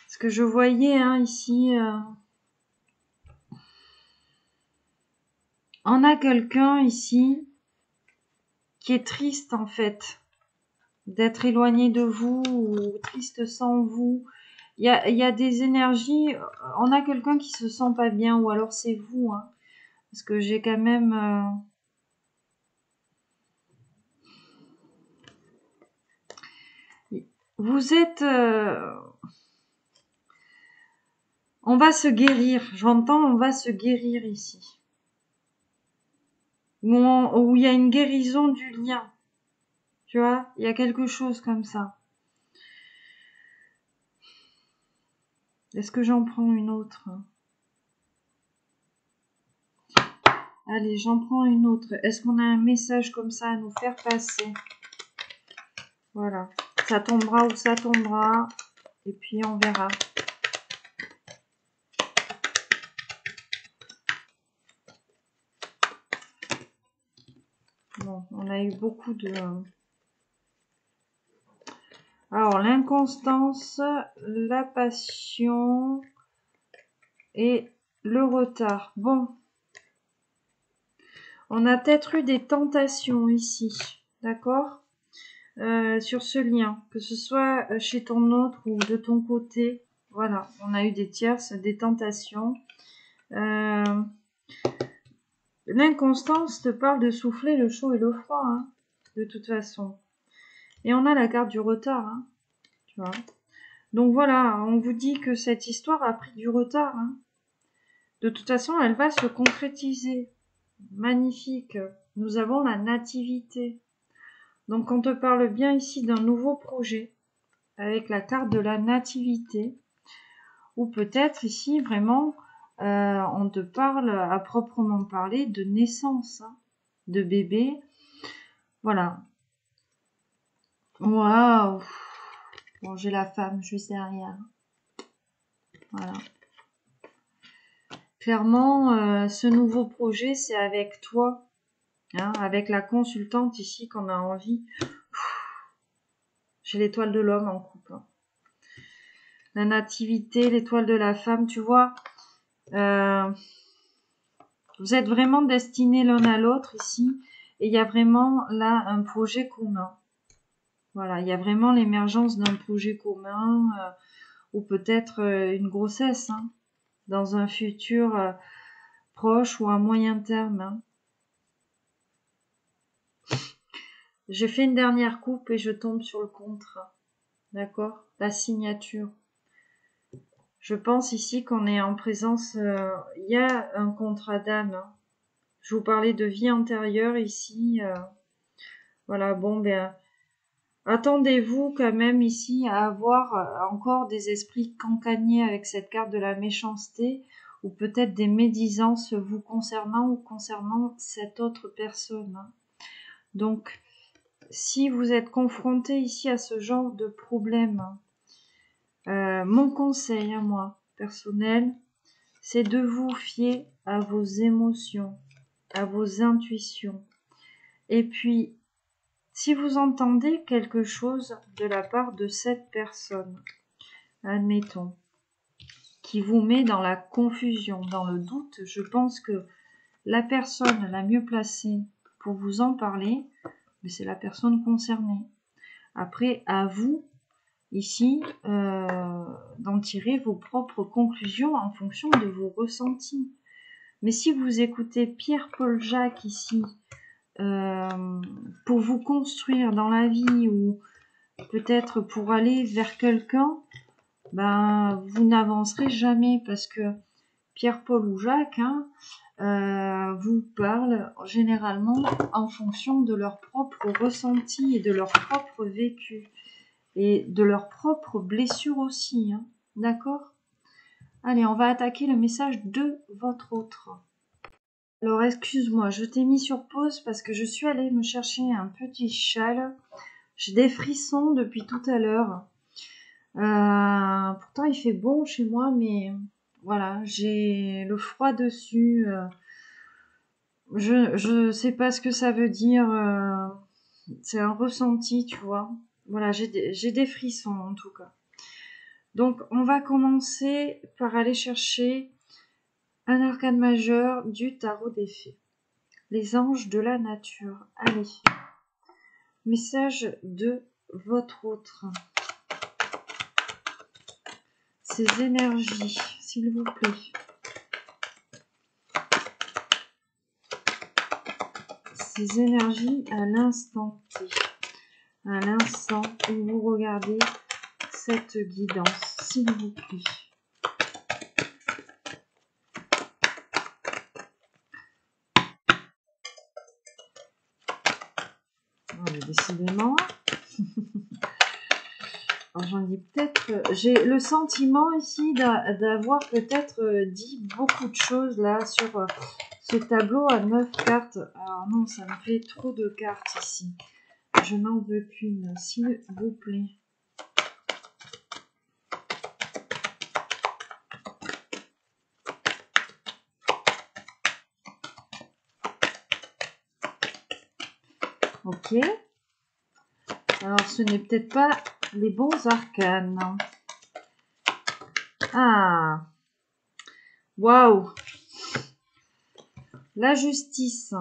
Ce que je voyais hein, ici... On a quelqu'un ici qui est triste en fait. D'être éloigné de vous ou triste sans vous. Il y a des énergies... On a quelqu'un qui se sent pas bien ou alors c'est vous. Hein, parce que j'ai quand même... Vous êtes... On va se guérir. J'entends, on va se guérir ici. Où il y a une guérison du lien. Tu vois, il y a quelque chose comme ça. Est-ce que j'en prends une autre? Allez, j'en prends une autre. Est-ce qu'on a un message comme ça à nous faire passer? Voilà. Ça tombera où ça tombera. Et puis on verra. Bon, on a eu beaucoup de... Alors, l'inconstance, la passion et le retard. Bon. On a peut-être eu des tentations ici. D'accord ? Sur ce lien, que ce soit chez ton autre ou de ton côté. Voilà, on a eu des tierces, des tentations. L'inconstance te parle de souffler le chaud et le froid, hein, de toute façon. Et on a la carte du retard, hein, tu vois. Donc voilà, on vous dit que cette histoire a pris du retard. Hein. De toute façon, elle va se concrétiser. Magnifique. Nous avons la nativité. Donc on te parle bien ici d'un nouveau projet avec la carte de la nativité. Ou peut-être ici vraiment on te parle à proprement parler de naissance, hein, de bébé. Voilà. Waouh. Bon, j'ai la femme juste derrière. Voilà. Clairement, ce nouveau projet, c'est avec toi, hein, avec la consultante ici qu'on a envie. J'ai l'étoile de l'homme en couple. La nativité, l'étoile de la femme, tu vois. Vous êtes vraiment destinés l'un à l'autre ici. Et il y a vraiment là un projet commun. Voilà, il y a vraiment l'émergence d'un projet commun. ou peut-être une grossesse, hein, dans un futur proche ou à moyen terme. Hein. J'ai fait une dernière coupe et je tombe sur le contrat. D'accord? La signature. Je pense ici qu'on est en présence, il y a un contrat d'âme. Hein. Je vous parlais de vie antérieure ici. Voilà, bon, ben, attendez-vous quand même ici à avoir encore des esprits cancaniers avec cette carte de la méchanceté ou peut-être des médisances vous concernant ou concernant cette autre personne. Hein. Donc, si vous êtes confronté ici à ce genre de problème, mon conseil à moi, personnel, c'est de vous fier à vos émotions, à vos intuitions. Et puis, si vous entendez quelque chose de la part de cette personne, admettons, qui vous met dans la confusion, dans le doute, je pense que la personne la mieux placée pour vous en parler, c'est la personne concernée. Après, à vous, ici, d'en tirer vos propres conclusions en fonction de vos ressentis. Mais si vous écoutez Pierre-Paul Jacques ici, pour vous construire dans la vie ou peut-être pour aller vers quelqu'un, ben vous n'avancerez jamais parce que Pierre-Paul ou Jacques vous parlent généralement en fonction de leur propre ressenti et de leur propre vécu et de leurs propres blessures aussi. Hein. D'accord? Allez, on va attaquer le message de votre autre. Alors, excuse-moi, je t'ai mis sur pause parce que je suis allée me chercher un petit châle. J'ai des frissons depuis tout à l'heure. Pourtant, il fait bon chez moi, mais voilà, j'ai le froid dessus. Je sais pas ce que ça veut dire. C'est un ressenti, tu vois. Voilà, j'ai des frissons en tout cas. Donc, on va commencer par aller chercher un arcane majeur du tarot des fées. Les anges de la nature. Allez. Message de votre autre. Ces énergies, s'il vous plaît. Ces énergies à l'instant T. À l'instant où vous regardez cette guidance, s'il vous plaît. Allez, décidément. Alors, j'en dis peut-être. J'ai le sentiment ici d'avoir peut-être dit beaucoup de choses là sur ce tableau à 9 cartes. Alors non, ça me fait trop de cartes ici. Je n'en veux qu'une, s'il vous plaît. Ok. Alors, ce n'est peut-être pas les bons arcanes. Ah. Waouh. La justice.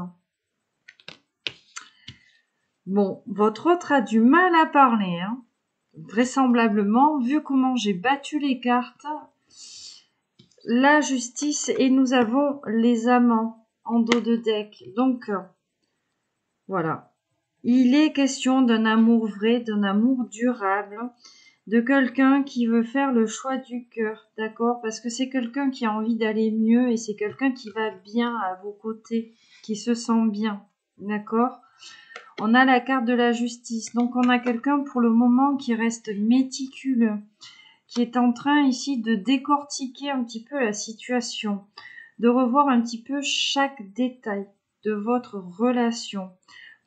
Bon, votre autre a du mal à parler. Hein. Vraisemblablement, vu comment j'ai battu les cartes, la justice et nous avons les amants en dos de deck. Donc, voilà. Il est question d'un amour vrai, d'un amour durable, de quelqu'un qui veut faire le choix du cœur, d'accord? Parce que c'est quelqu'un qui a envie d'aller mieux et c'est quelqu'un qui va bien à vos côtés, qui se sent bien, d'accord? On a la carte de la justice, donc on a quelqu'un pour le moment qui reste méticuleux, qui est en train ici de décortiquer un petit peu la situation, de revoir un petit peu chaque détail de votre relation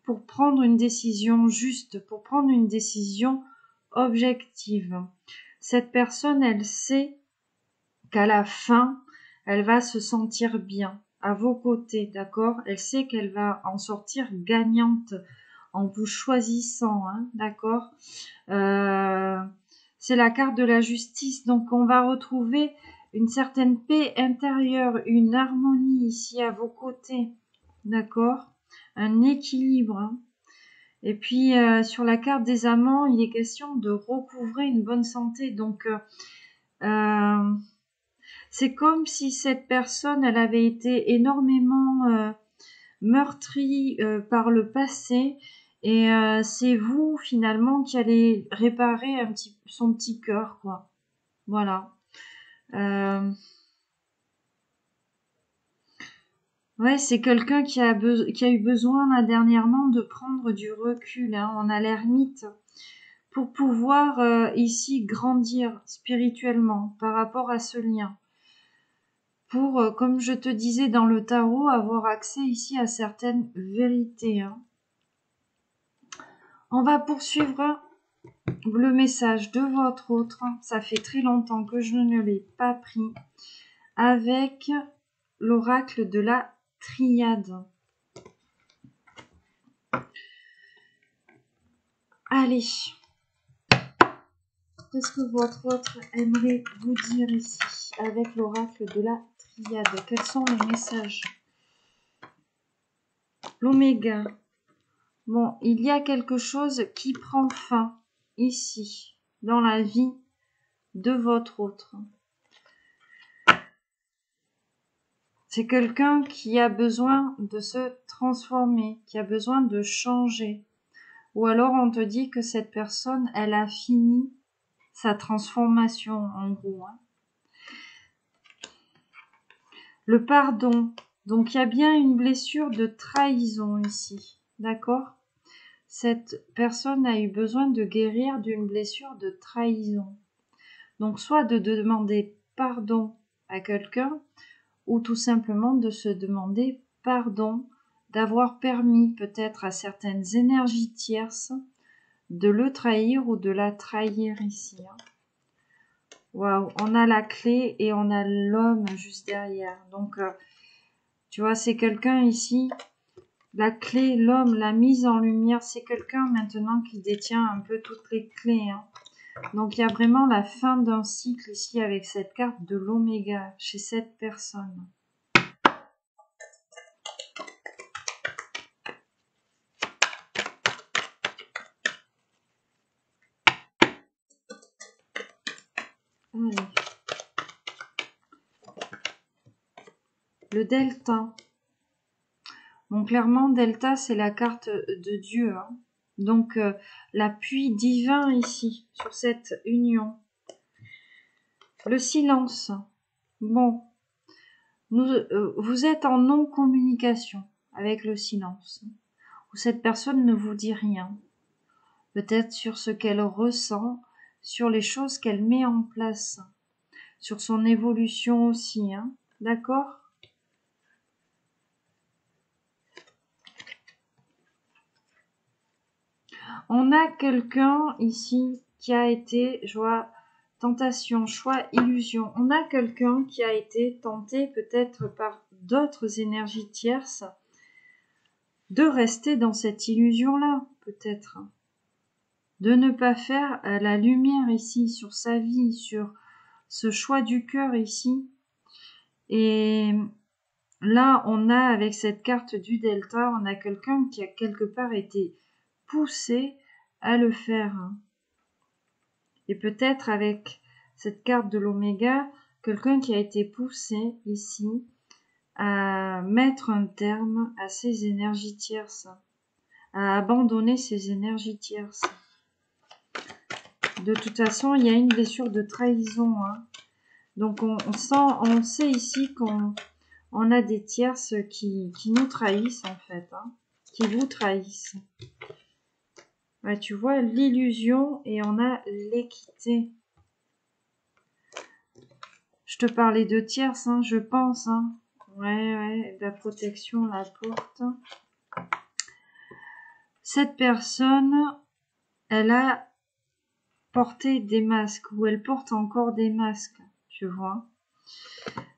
pour prendre une décision juste, pour prendre une décision objective. Cette personne, elle sait qu'à la fin, elle va se sentir bien à vos côtés, d'accord? Elle sait qu'elle va en sortir gagnante en vous choisissant, hein, d'accord? C'est la carte de la justice, donc on va retrouver une certaine paix intérieure, une harmonie ici à vos côtés, d'accord? Un équilibre. Hein. Et puis sur la carte des amants, il est question de recouvrer une bonne santé. Donc C'est comme si cette personne, elle avait été énormément meurtrie par le passé, et c'est vous finalement qui allez réparer son petit cœur, quoi. Voilà. Ouais, c'est quelqu'un qui a eu besoin là, dernièrement de prendre du recul, hein, on a l'ermite, pour pouvoir ici grandir spirituellement par rapport à ce lien. Pour, comme je te disais dans le tarot, avoir accès ici à certaines vérités, hein. On va poursuivre le message de votre autre. Ça fait très longtemps que je ne l'ai pas pris. Avec l'oracle de la triade. Allez. Qu'est-ce que votre autre aimerait vous dire ici avec l'oracle de la triade? Quels sont les messages? L'oméga. Bon, il y a quelque chose qui prend fin ici, dans la vie de votre autre. C'est quelqu'un qui a besoin de se transformer, qui a besoin de changer. Ou alors on te dit que cette personne, elle a fini sa transformation, en gros, hein. Le pardon. Donc il y a bien une blessure de trahison ici. D'accord? Cette personne a eu besoin de guérir d'une blessure de trahison. Donc soit de demander pardon à quelqu'un, ou tout simplement de se demander pardon d'avoir permis peut-être à certaines énergies tierces de le trahir ou de la trahir ici. Waouh, on a la clé et on a l'homme juste derrière. Donc, tu vois, c'est quelqu'un ici, la clé, l'homme, la mise en lumière, c'est quelqu'un maintenant qui détient un peu toutes les clés, hein. Donc, il y a vraiment la fin d'un cycle ici avec cette carte de l'oméga chez cette personne. Allez. Le delta. Bon, clairement, delta, c'est la carte de Dieu, hein. Donc, l'appui divin ici, sur cette union. Le silence. Bon, vous êtes en non-communication avec le silence. Où cette personne ne vous dit rien. Peut-être sur ce qu'elle ressent, sur les choses qu'elle met en place. Sur son évolution aussi, hein. D'accord ? On a quelqu'un ici qui a été, je vois, tentation, choix, illusion. On a quelqu'un qui a été tenté peut-être par d'autres énergies tierces de rester dans cette illusion-là, peut-être. De ne pas faire la lumière ici sur sa vie, sur ce choix du cœur ici. Et là, on a avec cette carte du delta, on a quelqu'un qui a quelque part été poussé à le faire. Et peut-être avec cette carte de l'oméga, quelqu'un qui a été poussé ici à mettre un terme à ses énergies tierces, à abandonner ses énergies tierces. De toute façon, il y a une blessure de trahison, hein. Donc on sait ici qu'on a des tierces qui nous trahissent en fait, hein, qui vous trahissent. Ouais, tu vois l'illusion et on a l'équité. Je te parlais de tierces, hein, je pense, hein. Ouais, la protection, la porte. Cette personne, elle a porté des masques, ou elle porte encore des masques, tu vois.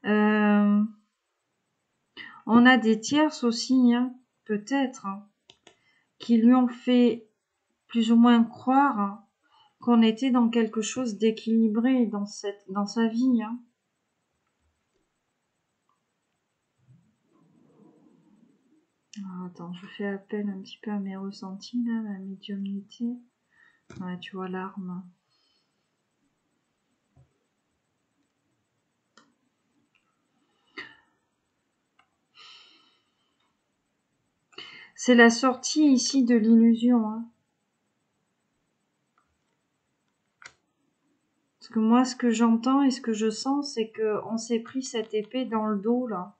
On a des tierces aussi, hein, peut-être, hein, qui lui ont fait plus ou moins croire, hein, qu'on était dans quelque chose d'équilibré dans sa vie, hein. Alors, attends, je fais appel un petit peu à mes ressentis, là, la médiumnité. Ouais, tu vois l'arme. C'est la sortie ici de l'illusion. Hein. Parce que moi, ce que j'entends et ce que je sens, c'est qu'on s'est pris cette épée dans le dos, là.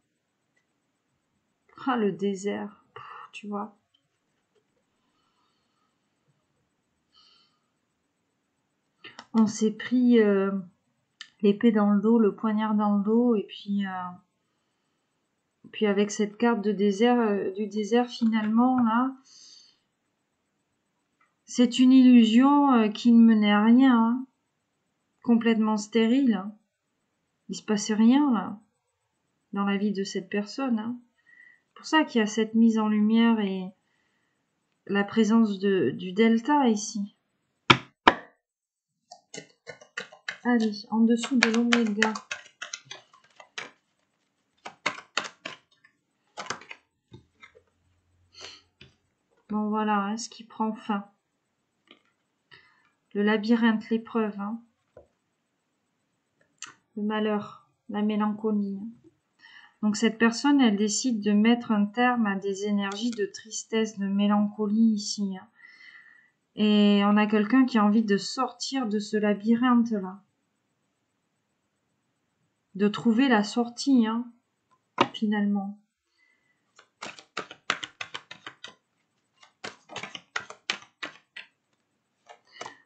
Ah, le désert, tu vois. On s'est pris l'épée dans le dos, le poignard dans le dos, et puis avec cette carte de désert, du désert, finalement, là, c'est une illusion qui ne menait à rien, hein. Complètement stérile. Hein. Il se passait rien, là, dans la vie de cette personne. Hein. C'est pour ça qu'il y a cette mise en lumière et la présence du delta ici. Allez, en dessous de l'oméga. Bon, voilà, hein, ce qui prend fin. Le labyrinthe, l'épreuve. Hein. Le malheur, la mélancolie. Donc cette personne, elle décide de mettre un terme à des énergies de tristesse, de mélancolie ici. Hein. Et on a quelqu'un qui a envie de sortir de ce labyrinthe-là. De trouver la sortie, hein, finalement.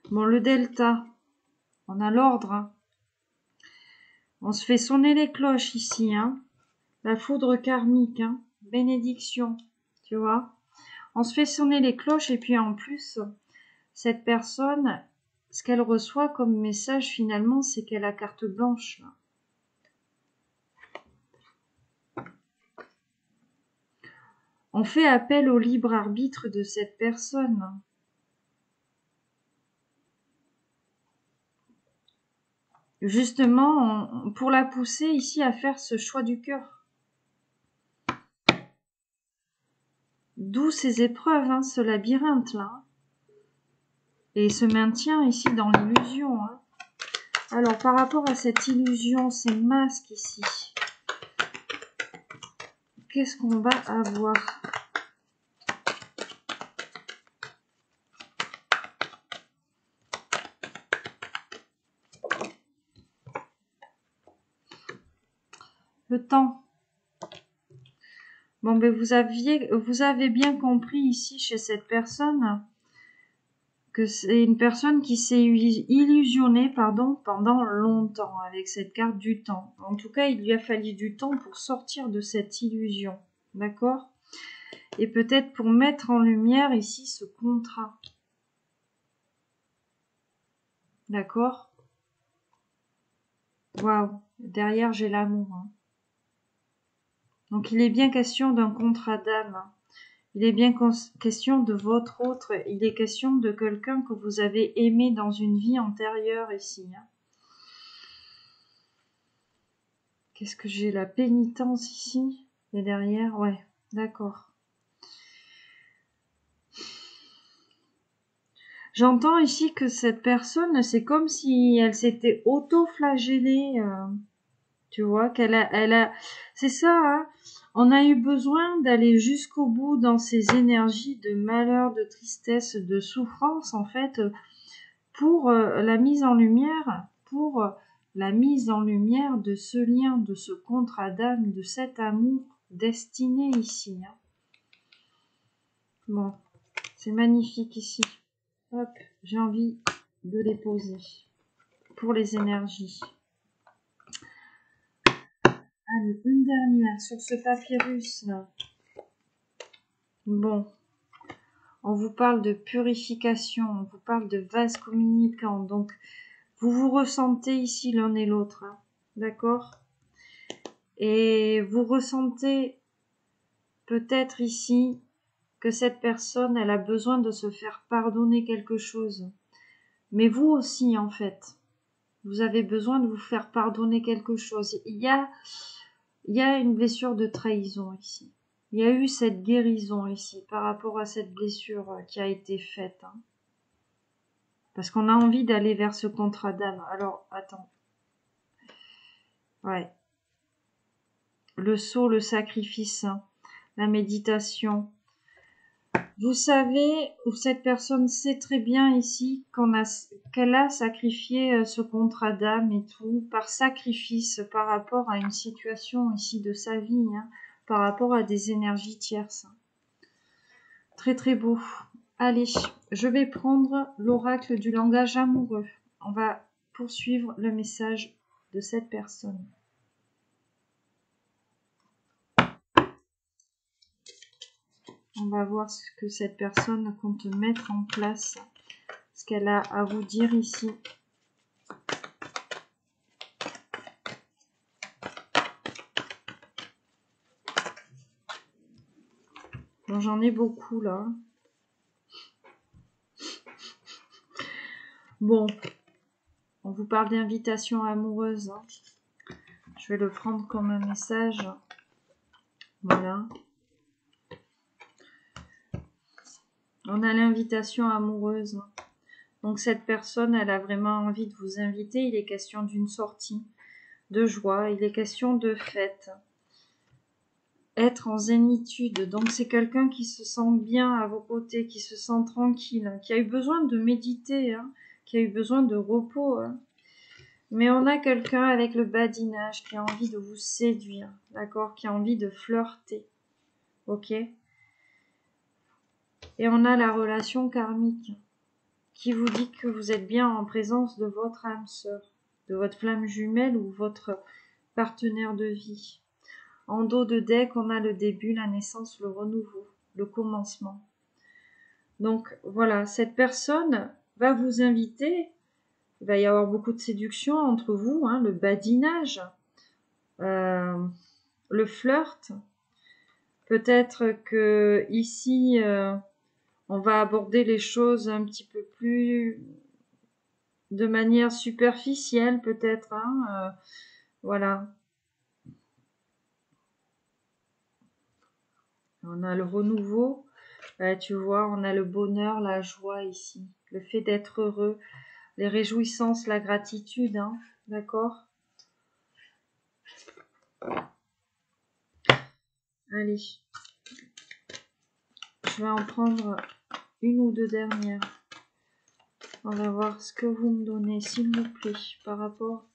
Bon, le delta, on a l'ordre. Hein. On se fait sonner les cloches ici, hein. La foudre karmique, hein. Bénédiction, tu vois. On se fait sonner les cloches et puis en plus, cette personne, ce qu'elle reçoit comme message finalement, c'est qu'elle a carte blanche. On fait appel au libre arbitre de cette personne. Justement, pour la pousser ici à faire ce choix du cœur. D'où ces épreuves, hein, ce labyrinthe-là. Et ce maintien ici dans l'illusion. Hein. Alors, par rapport à cette illusion, ces masques ici, qu'est-ce qu'on va avoir ? Le temps. Bon, ben vous avez bien compris ici chez cette personne que c'est une personne qui s'est illusionnée, pendant longtemps avec cette carte du temps. En tout cas, il lui a fallu du temps pour sortir de cette illusion, d'accord ? Et peut-être pour mettre en lumière ici ce contrat, d'accord ? Waouh, derrière j'ai l'amour. Hein. Donc il est bien question d'un contrat d'âme. Il est bien question de votre autre. Il est question de quelqu'un que vous avez aimé dans une vie antérieure ici. Hein. Qu'est-ce que j'ai ? La pénitence ici et derrière, ouais, d'accord. J'entends ici que cette personne, c'est comme si elle s'était auto-flagellée. Tu vois, c'est ça, hein. On a eu besoin d'aller jusqu'au bout dans ces énergies de malheur, de tristesse, de souffrance, en fait, pour la mise en lumière, de ce lien, de ce contrat d'âme, de cet amour destiné ici. Hein. Bon, c'est magnifique ici. Hop, j'ai envie de les poser pour les énergies. Allez, une dernière sur ce papyrus là. Bon, on vous parle de purification, on vous parle de vase communicant. Donc, vous vous ressentez ici l'un et l'autre, hein, d'accord ? Et vous ressentez peut-être ici que cette personne, elle a besoin de se faire pardonner quelque chose. Mais vous aussi, en fait, vous avez besoin de vous faire pardonner quelque chose. Il y a une blessure de trahison ici. Il y a eu cette guérison ici par rapport à cette blessure qui a été faite. Hein. Parce qu'on a envie d'aller vers ce contrat d'âme. Alors, attends. Ouais. Le saut, le sacrifice, hein. La méditation. Vous savez, ou cette personne sait très bien ici qu'elle a sacrifié ce contrat d'âme et tout, par sacrifice par rapport à une situation ici de sa vie, hein, par rapport à des énergies tierces. Très très beau. Allez, je vais prendre l'oracle du langage amoureux. On va poursuivre le message de cette personne. On va voir ce que cette personne compte mettre en place, ce qu'elle a à vous dire ici. Bon, j'en ai beaucoup là. Bon, on vous parle d'invitation amoureuse. Hein. Je vais le prendre comme un message. Voilà. On a l'invitation amoureuse. Donc cette personne, elle a vraiment envie de vous inviter. Il est question d'une sortie, de joie. Il est question de fête. Être en zénitude. Donc c'est quelqu'un qui se sent bien à vos côtés, qui se sent tranquille, qui a eu besoin de méditer, hein, qui a eu besoin de repos. Hein. Mais on a quelqu'un avec le badinage qui a envie de vous séduire, d'accord, qui a envie de flirter. Ok. Et on a la relation karmique qui vous dit que vous êtes bien en présence de votre âme sœur, de votre flamme jumelle ou votre partenaire de vie. En dos de deck, on a le début, la naissance, le renouveau, le commencement. Donc voilà, cette personne va vous inviter. Il va y avoir beaucoup de séduction entre vous, hein, le badinage, le flirt. Peut-être que ici, on va aborder les choses un petit peu plus de manière superficielle, peut-être. Hein, voilà. On a le renouveau. Tu vois, on a le bonheur, la joie ici. Le fait d'être heureux, les réjouissances, la gratitude. Hein, d'accord ? Allez. Je vais en prendre une ou deux dernières. On va voir ce que vous me donnez, s'il vous plaît, par rapport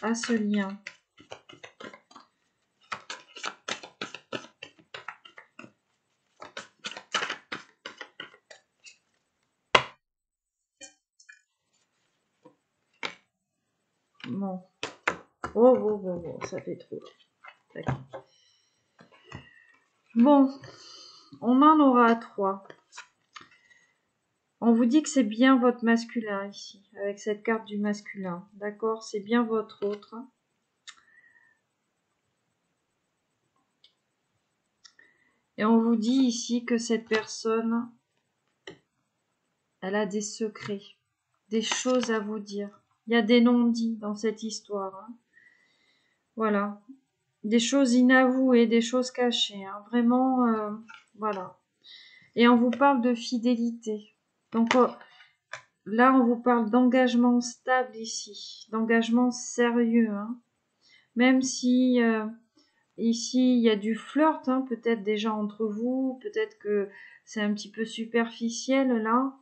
à ce lien. Bon. Oh, ça fait trop. D'accord. Bon, on en aura 3. On vous dit que c'est bien votre masculin ici, avec cette carte du masculin. D'accord, c'est bien votre autre. Et on vous dit ici que cette personne, elle a des secrets, des choses à vous dire. Il y a des non-dits dans cette histoire. Hein. Voilà. Des choses inavouées, des choses cachées. Hein. Vraiment, voilà. Et on vous parle de fidélité. Donc là, on vous parle d'engagement stable ici, d'engagement sérieux. Hein. Même si ici, il y a du flirt, hein, peut-être déjà entre vous, peut-être que c'est un petit peu superficiel là.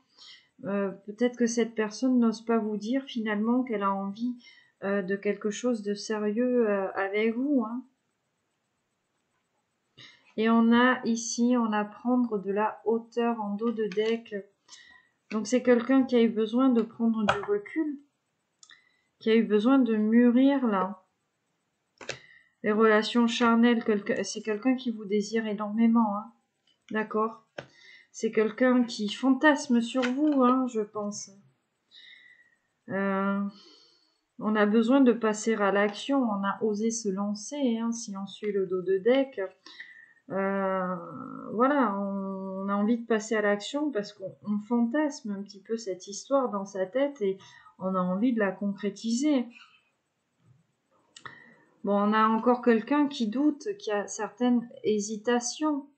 Peut-être que cette personne n'ose pas vous dire finalement qu'elle a envie de quelque chose de sérieux avec vous. Hein. Et on a ici, on a prendre de la hauteur en dos de deck. Donc c'est quelqu'un qui a eu besoin de prendre du recul, qui a eu besoin de mûrir là. Les relations charnelles, c'est quelqu'un qui vous désire énormément, hein. D'accord ? C'est quelqu'un qui fantasme sur vous, hein, je pense. On a besoin de passer à l'action, on a osé se lancer, hein, si on suit le dos de deck. Voilà, on a envie de passer à l'action parce qu'on fantasme un petit peu cette histoire dans sa tête et on a envie de la concrétiser. Bon, on a encore quelqu'un qui doute, qui a certaines hésitations,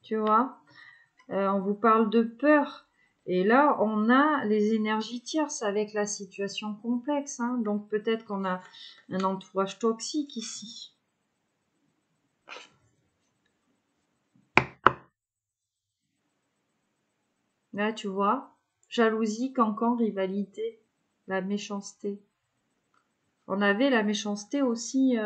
tu vois. On vous parle de peur. Et là, on a les énergies tierces avec la situation complexe. Hein. Donc peut-être qu'on a un entourage toxique ici. Là, tu vois, jalousie, cancan, rivalité, la méchanceté. On avait la méchanceté aussi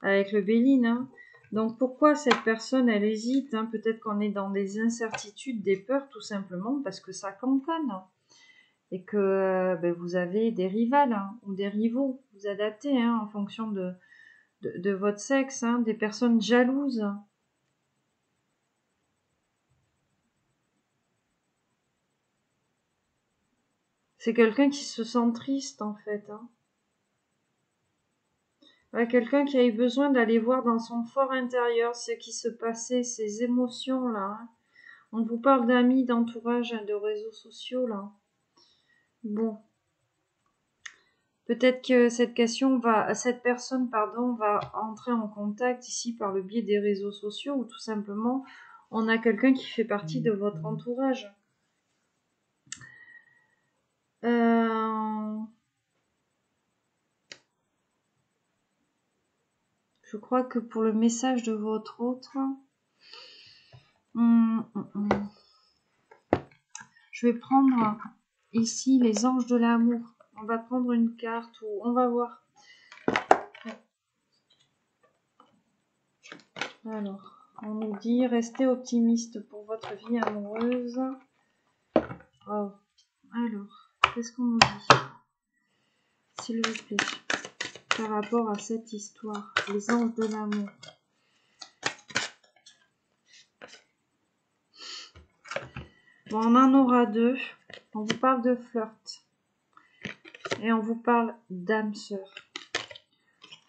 avec le Béline. Hein. Donc pourquoi cette personne, elle hésite, hein. Peut-être qu'on est dans des incertitudes, des peurs, tout simplement parce que ça cancane. Et que vous avez des rivales hein, ou des rivaux. Vous adaptez hein, en fonction de votre sexe, hein, des personnes jalouses. C'est quelqu'un qui se sent triste en fait. Hein. Ouais, quelqu'un qui a eu besoin d'aller voir dans son fort intérieur ce qui se passait, ces émotions-là. Hein. On vous parle d'amis, d'entourage, hein, de réseaux sociaux là. Bon. Peut-être que cette personne va entrer en contact ici par le biais des réseaux sociaux ou tout simplement on a quelqu'un qui fait partie de votre entourage. Je crois que pour le message de votre autre, je vais prendre ici les anges de l'amour. On va prendre une carte ou on va voir. Alors, on nous dit restez optimiste pour votre vie amoureuse. Oh. Alors, qu'est-ce qu'on nous dit? S'il vous plaît, par rapport à cette histoire, les anges de l'amour. Bon, on en aura deux. On vous parle de flirt. Et on vous parle d'âme sœur.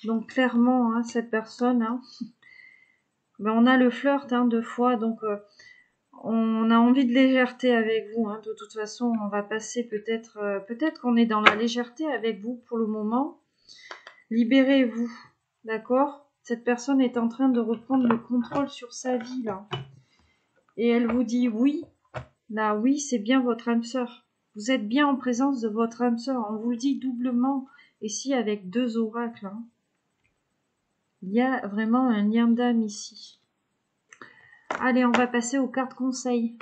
Donc clairement, hein, cette personne, hein, on a le flirt hein, deux fois, donc on a envie de légèreté avec vous. Hein. De toute façon, on va passer peut-être qu'on est dans la légèreté avec vous pour le moment. Libérez-vous, d'accord? Cette personne est en train de reprendre le contrôle sur sa vie là, et elle vous dit oui. Là, oui, c'est bien votre âme sœur. Vous êtes bien en présence de votre âme sœur. On vous le dit doublement ici avec deux oracles. Hein. Il y a vraiment un lien d'âme ici. Allez, on va passer aux cartes conseils.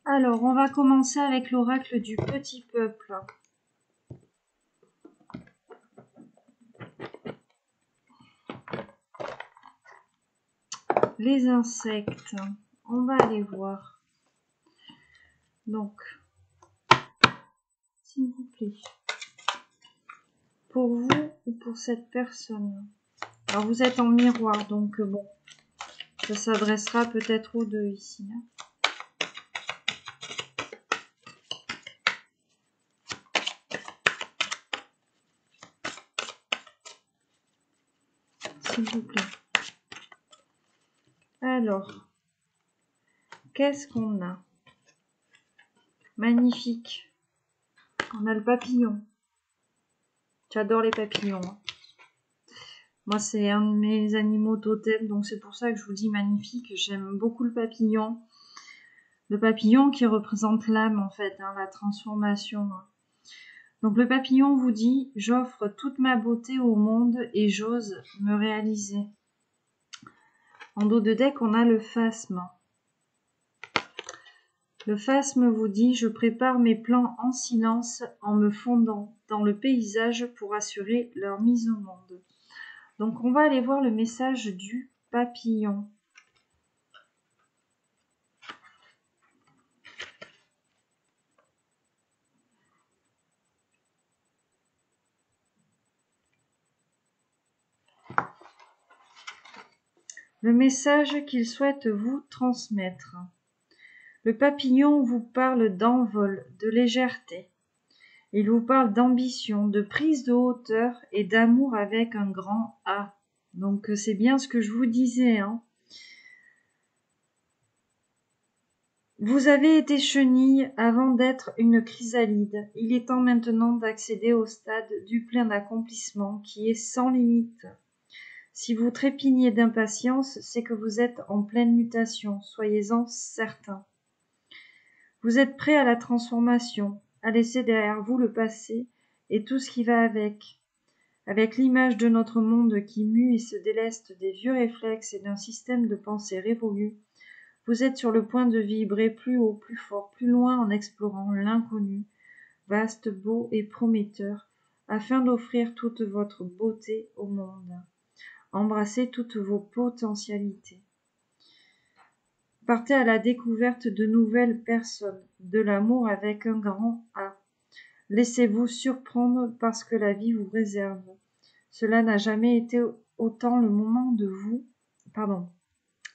Alors, on va commencer avec l'oracle du petit peuple. Les insectes, on va aller voir. Donc, s'il vous plaît, pour vous ou pour cette personne. Alors, vous êtes en miroir, donc bon, ça s'adressera peut-être aux deux ici. Hein. S'il vous plaît. Alors, qu'est-ce qu'on a? Magnifique. On a le papillon. J'adore les papillons. Hein. Moi, c'est un de mes animaux totems, donc c'est pour ça que je vous dis magnifique. J'aime beaucoup le papillon. Le papillon qui représente l'âme, en fait, hein, la transformation. Hein. Donc le papillon vous dit « J'offre toute ma beauté au monde et j'ose me réaliser ». En dos de deck, on a le phasme. Le phasme vous dit « Je prépare mes plans en silence en me fondant dans le paysage pour assurer leur mise au monde ». Donc on va aller voir le message du papillon. Le message qu'il souhaite vous transmettre. Le papillon vous parle d'envol, de légèreté. Il vous parle d'ambition, de prise de hauteur et d'amour avec un grand A. Donc c'est bien ce que je vous disais. Hein. Vous avez été chenille avant d'être une chrysalide. Il est temps maintenant d'accéder au stade du plein d'accomplissement qui est sans limite. Si vous trépignez d'impatience, c'est que vous êtes en pleine mutation, soyez-en certains. Vous êtes prêt à la transformation, à laisser derrière vous le passé et tout ce qui va avec l'image de notre monde qui mue et se déleste des vieux réflexes et d'un système de pensée révolu. Vous êtes sur le point de vibrer plus haut, plus fort, plus loin en explorant l'inconnu, vaste, beau et prometteur, afin d'offrir toute votre beauté au monde. Embrassez toutes vos potentialités. Partez à la découverte de nouvelles personnes, de l'amour avec un grand A. Laissez-vous surprendre par ce que la vie vous réserve. Cela n'a jamais été autant le moment de vous,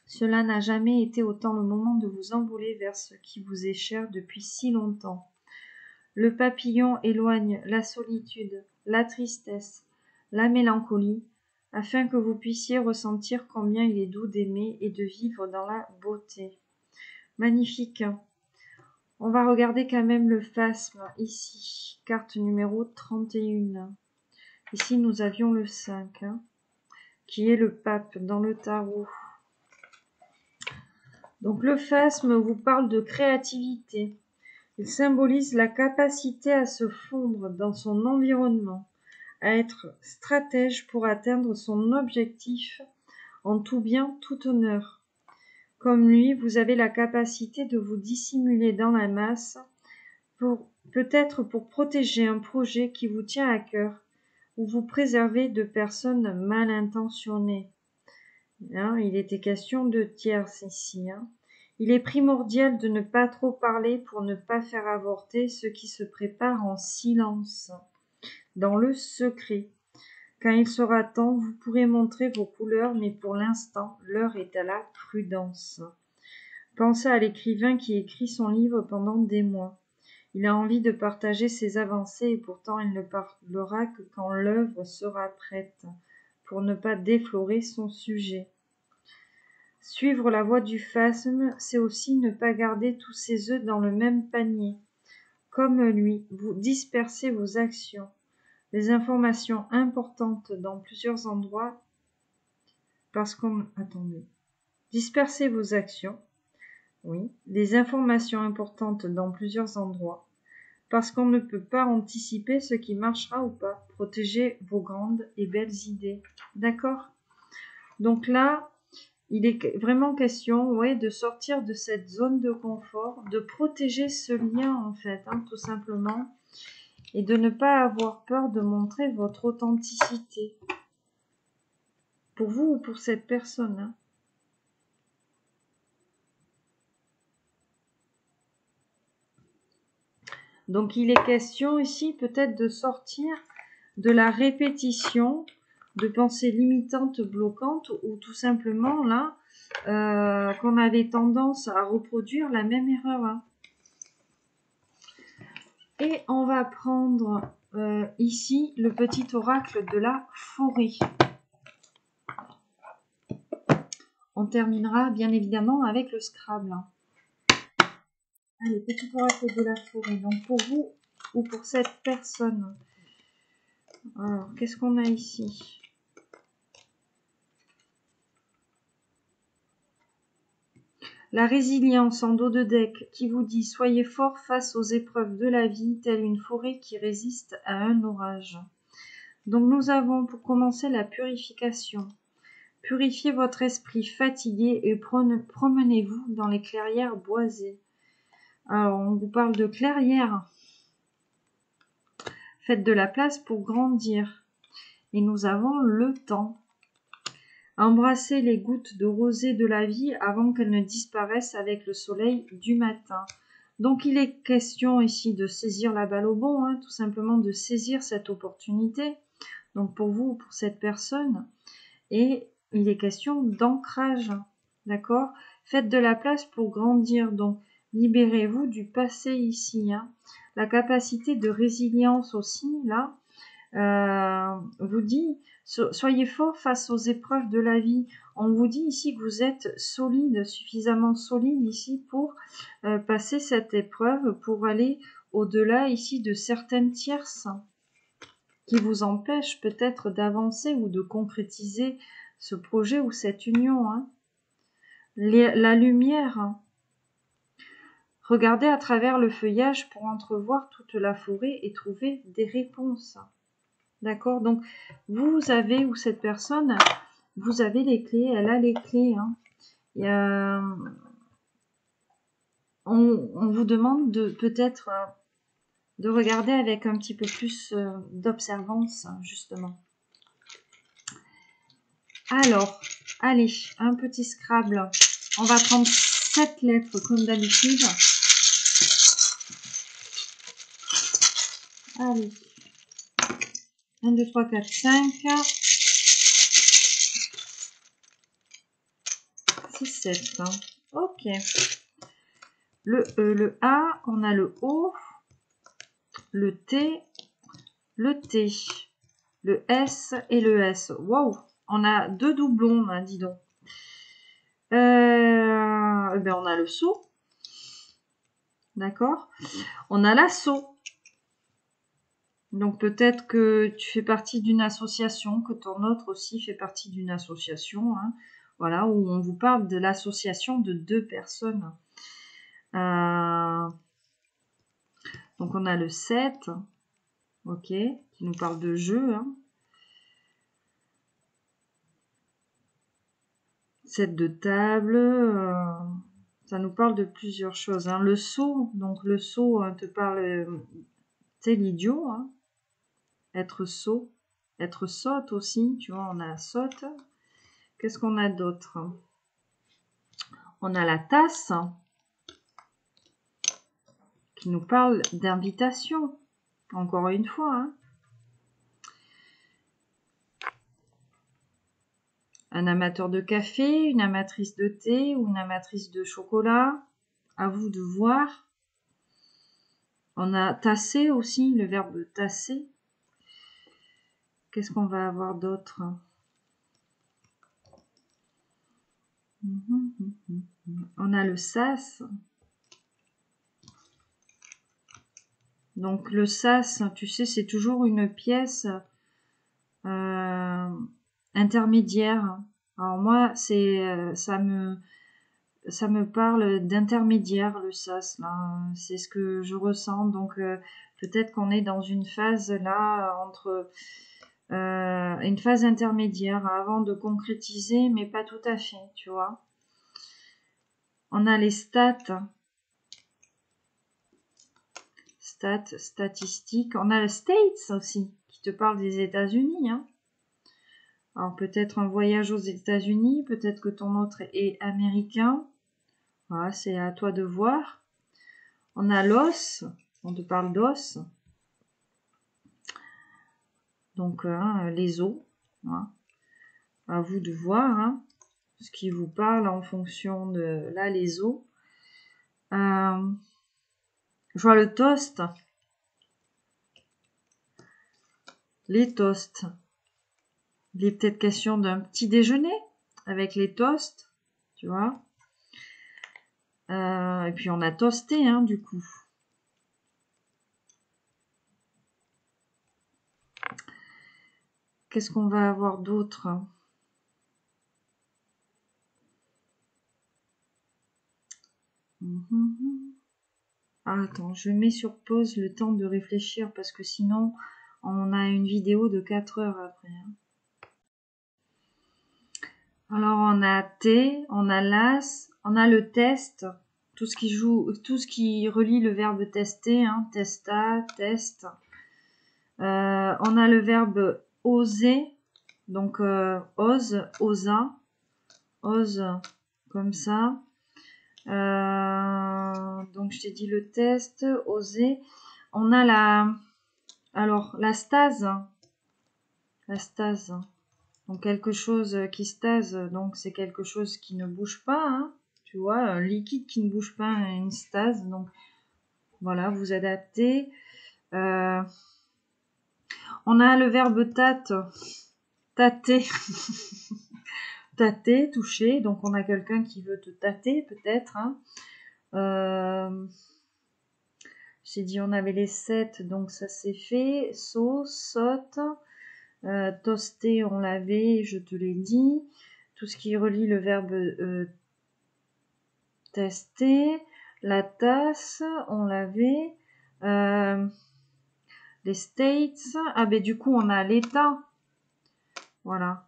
Cela n'a jamais été autant le moment de vous envoler vers ce qui vous est cher depuis si longtemps. Le papillon éloigne la solitude, la tristesse, la mélancolie, afin que vous puissiez ressentir combien il est doux d'aimer et de vivre dans la beauté. Magnifique. On va regarder quand même le phasme ici, carte numéro 31. Ici, nous avions le 5, qui est le pape dans le tarot. Donc le phasme vous parle de créativité. Il symbolise la capacité à se fondre dans son environnement, à être stratège pour atteindre son objectif en tout bien, tout honneur. Comme lui, vous avez la capacité de vous dissimuler dans la masse, peut-être pour protéger un projet qui vous tient à cœur, ou vous préserver de personnes mal intentionnées. Il était question de tierces ici. Il est primordial de ne pas trop parler pour ne pas faire avorter ce qui se prépare en silence, dans le secret. Quand il sera temps, vous pourrez montrer vos couleurs, mais pour l'instant, l'heure est à la prudence. Pensez à l'écrivain qui écrit son livre pendant des mois. Il a envie de partager ses avancées et pourtant il ne parlera que quand l'œuvre sera prête, pour ne pas déflorer son sujet. Suivre la voie du phasme, c'est aussi ne pas garder tous ses œufs dans le même panier. Comme lui, vous dispersez vos actions. Les informations importantes dans plusieurs endroits Dispersez vos actions. Oui, les informations importantes dans plusieurs endroits. Parce qu'on ne peut pas anticiper ce qui marchera ou pas. Protégez vos grandes et belles idées. D'accord ? Donc là, il est vraiment question de sortir de cette zone de confort, de protéger ce lien en fait, tout simplement, et de ne pas avoir peur de montrer votre authenticité, pour vous ou pour cette personne. Donc il est question ici peut-être de sortir de la répétition de pensées limitantes, bloquantes, ou tout simplement là, qu'on avait tendance à reproduire la même erreur. Et on va prendre ici le petit oracle de la forêt. On terminera bien évidemment avec le Scrabble. Allez, petit oracle de la forêt. Donc pour vous ou pour cette personne. Alors, qu'est-ce qu'on a ici ? La résilience en dos de deck qui vous dit « Soyez fort face aux épreuves de la vie, telle une forêt qui résiste à un orage ». Donc nous avons pour commencer la purification. Purifiez votre esprit fatigué et promenez-vous dans les clairières boisées. Alors on vous parle de clairières. Faites de la place pour grandir. Et nous avons le temps. Embrassez les gouttes de rosée de la vie avant qu'elles ne disparaissent avec le soleil du matin. Donc il est question ici de saisir la balle au bond, tout simplement de saisir cette opportunité, donc pour vous ou pour cette personne. Et il est question d'ancrage, d'accord ? Faites de la place pour grandir, donc libérez-vous du passé ici. La capacité de résilience aussi, là, vous dit, soyez fort face aux épreuves de la vie. On vous dit ici que vous êtes solide, suffisamment solide ici pour passer cette épreuve, pour aller au-delà ici de certaines tierces qui vous empêchent peut-être d'avancer ou de concrétiser ce projet ou cette union. La lumière. Regardez à travers le feuillage pour entrevoir toute la forêt et trouver des réponses. D'accord ? Donc, vous avez, ou cette personne, vous avez les clés, elle a les clés. on vous demande de peut-être de regarder avec un petit peu plus d'observance, justement. Alors, allez, un petit Scrabble. On va prendre 7 lettres comme d'habitude. Allez. 1, 2, 3, 4, 5. 6, 7. Ok. Le E, le A, on a le O, le T, le T, le S et le S. Waouh, on a 2 doublons, hein, dis donc. Ben on a le saut. D'accord. On a l'assaut. Donc peut-être que tu fais partie d'une association, que ton autre aussi fait partie d'une association. Hein, voilà, où on vous parle de l'association de 2 personnes. Donc on a le 7, ok, qui nous parle de jeu. Hein. 7 de table, ça nous parle de plusieurs choses. Hein. Le saut, donc le saut te parle, c'est l'idiot, hein. Être sot, être sotte aussi, tu vois, on a sotte. Qu'est-ce qu'on a d'autre? On a la tasse, qui nous parle d'invitation, encore une fois. Hein. Un amateur de café, une amatrice de thé ou une amatrice de chocolat, à vous de voir. On a tasser aussi, le verbe tasser. Qu'est-ce qu'on va avoir d'autre? On a le sas. Donc le sas, tu sais, c'est toujours une pièce intermédiaire. Alors moi, c'est ça me parle d'intermédiaire, le sas, là. C'est ce que je ressens. Donc peut-être qu'on est dans une phase là entre une phase intermédiaire avant de concrétiser, mais pas tout à fait, tu vois. On a les stats. Statistiques. On a le States aussi, qui te parle des États-Unis. Hein. Alors peut-être un voyage aux États-Unis, peut-être que ton autre est américain. Voilà, c'est à toi de voir. On a l'os, on te parle d'os. Donc les os. Voilà. À vous de voir hein, ce qui vous parle en fonction de là les os. Je vois le toast. Les toasts. Il est peut-être question d'un petit déjeuner avec les toasts, tu vois. Et puis on a toasté, hein, du coup. Qu'est-ce qu'on va avoir d'autre? Ah, attends, je mets sur pause le temps de réfléchir parce que sinon on a une vidéo de 4 heures après. Hein. Alors on a T, on a l'as, on a le test, tout ce qui relie le verbe tester, hein, testa, test. On a le verbe oser, donc ose, osa, ose comme ça. Donc je t'ai dit le test, oser. On a la stase. La stase. Donc quelque chose qui stase, donc c'est quelque chose qui ne bouge pas, hein, tu vois, un liquide qui ne bouge pas, une stase. Donc voilà, vous adaptez. On a le verbe tâte, tâter, tâter, toucher. Donc on a quelqu'un qui veut te tâter peut-être. Hein. J'ai dit on avait les 7, donc ça c'est fait. Sauce, saute. Toaster, on l'avait, je te l'ai dit. Tout ce qui relie le verbe tester. La tasse, on l'avait. Les States. Ah ben du coup, on a l'État. Voilà.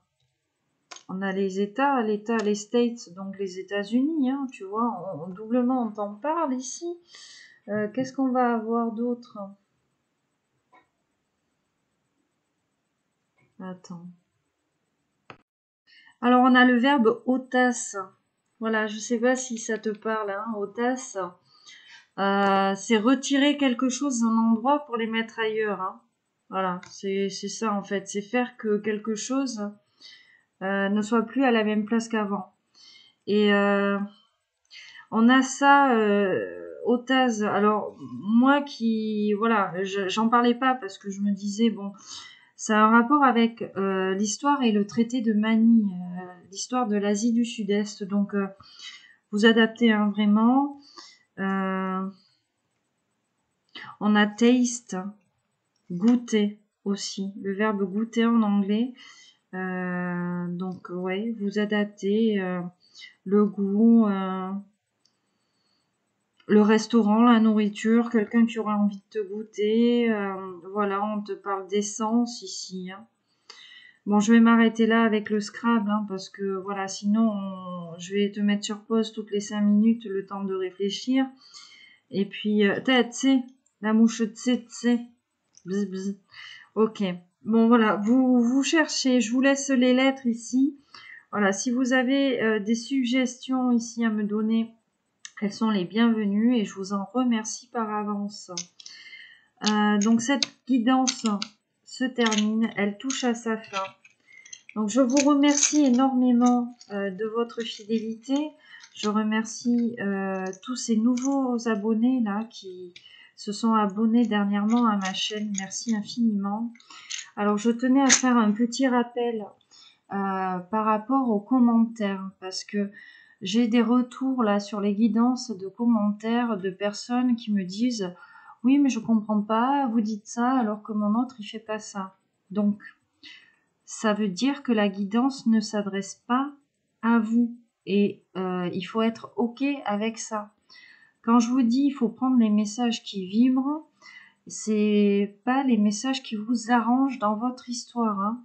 On a les États, les States, donc les États-Unis, hein, tu vois, doublement on t'en parle ici. Qu'est-ce qu'on va avoir d'autre? Attends. Alors on a le verbe autas. Voilà, je sais pas si ça te parle, hein, autas. C'est retirer quelque chose d'un endroit pour les mettre ailleurs, hein. Voilà, c'est ça en fait, c'est faire que quelque chose ne soit plus à la même place qu'avant. Et on a ça au TAS. Alors moi qui voilà, j'en parlais pas parce que je me disais bon, ça a un rapport avec l'histoire et le traité de Manille, l'histoire de l'Asie du Sud-Est. Donc vous adaptez hein, vraiment. On a taste, goûter aussi, le verbe goûter en anglais. Donc ouais, vous adaptez le goût, le restaurant, la nourriture, quelqu'un qui aura envie de te goûter. Voilà, on te parle d'essence ici. Hein. Bon, je vais m'arrêter là avec le Scrabble, hein, parce que voilà, sinon je vais te mettre sur pause toutes les 5 minutes, le temps de réfléchir. Et puis, tse, la mouche tse. Bzz, bzz. Ok. Bon, voilà, vous cherchez, je vous laisse les lettres ici. Voilà, si vous avez des suggestions ici à me donner, elles sont les bienvenues et je vous en remercie par avance. Donc cette guidance se termine, elle touche à sa fin. Donc je vous remercie énormément de votre fidélité. Je remercie tous ces nouveaux abonnés là qui se sont abonnés dernièrement à ma chaîne. Merci infiniment. Alors je tenais à faire un petit rappel par rapport aux commentaires parce que j'ai des retours là sur les guidances de commentaires de personnes qui me disent oui mais je comprends pas, vous dites ça alors que mon autre il fait pas ça. Donc ça veut dire que la guidance ne s'adresse pas à vous et il faut être ok avec ça. Quand je vous dis il faut prendre les messages qui vibrent, c'est pas les messages qui vous arrangent dans votre histoire. Hein.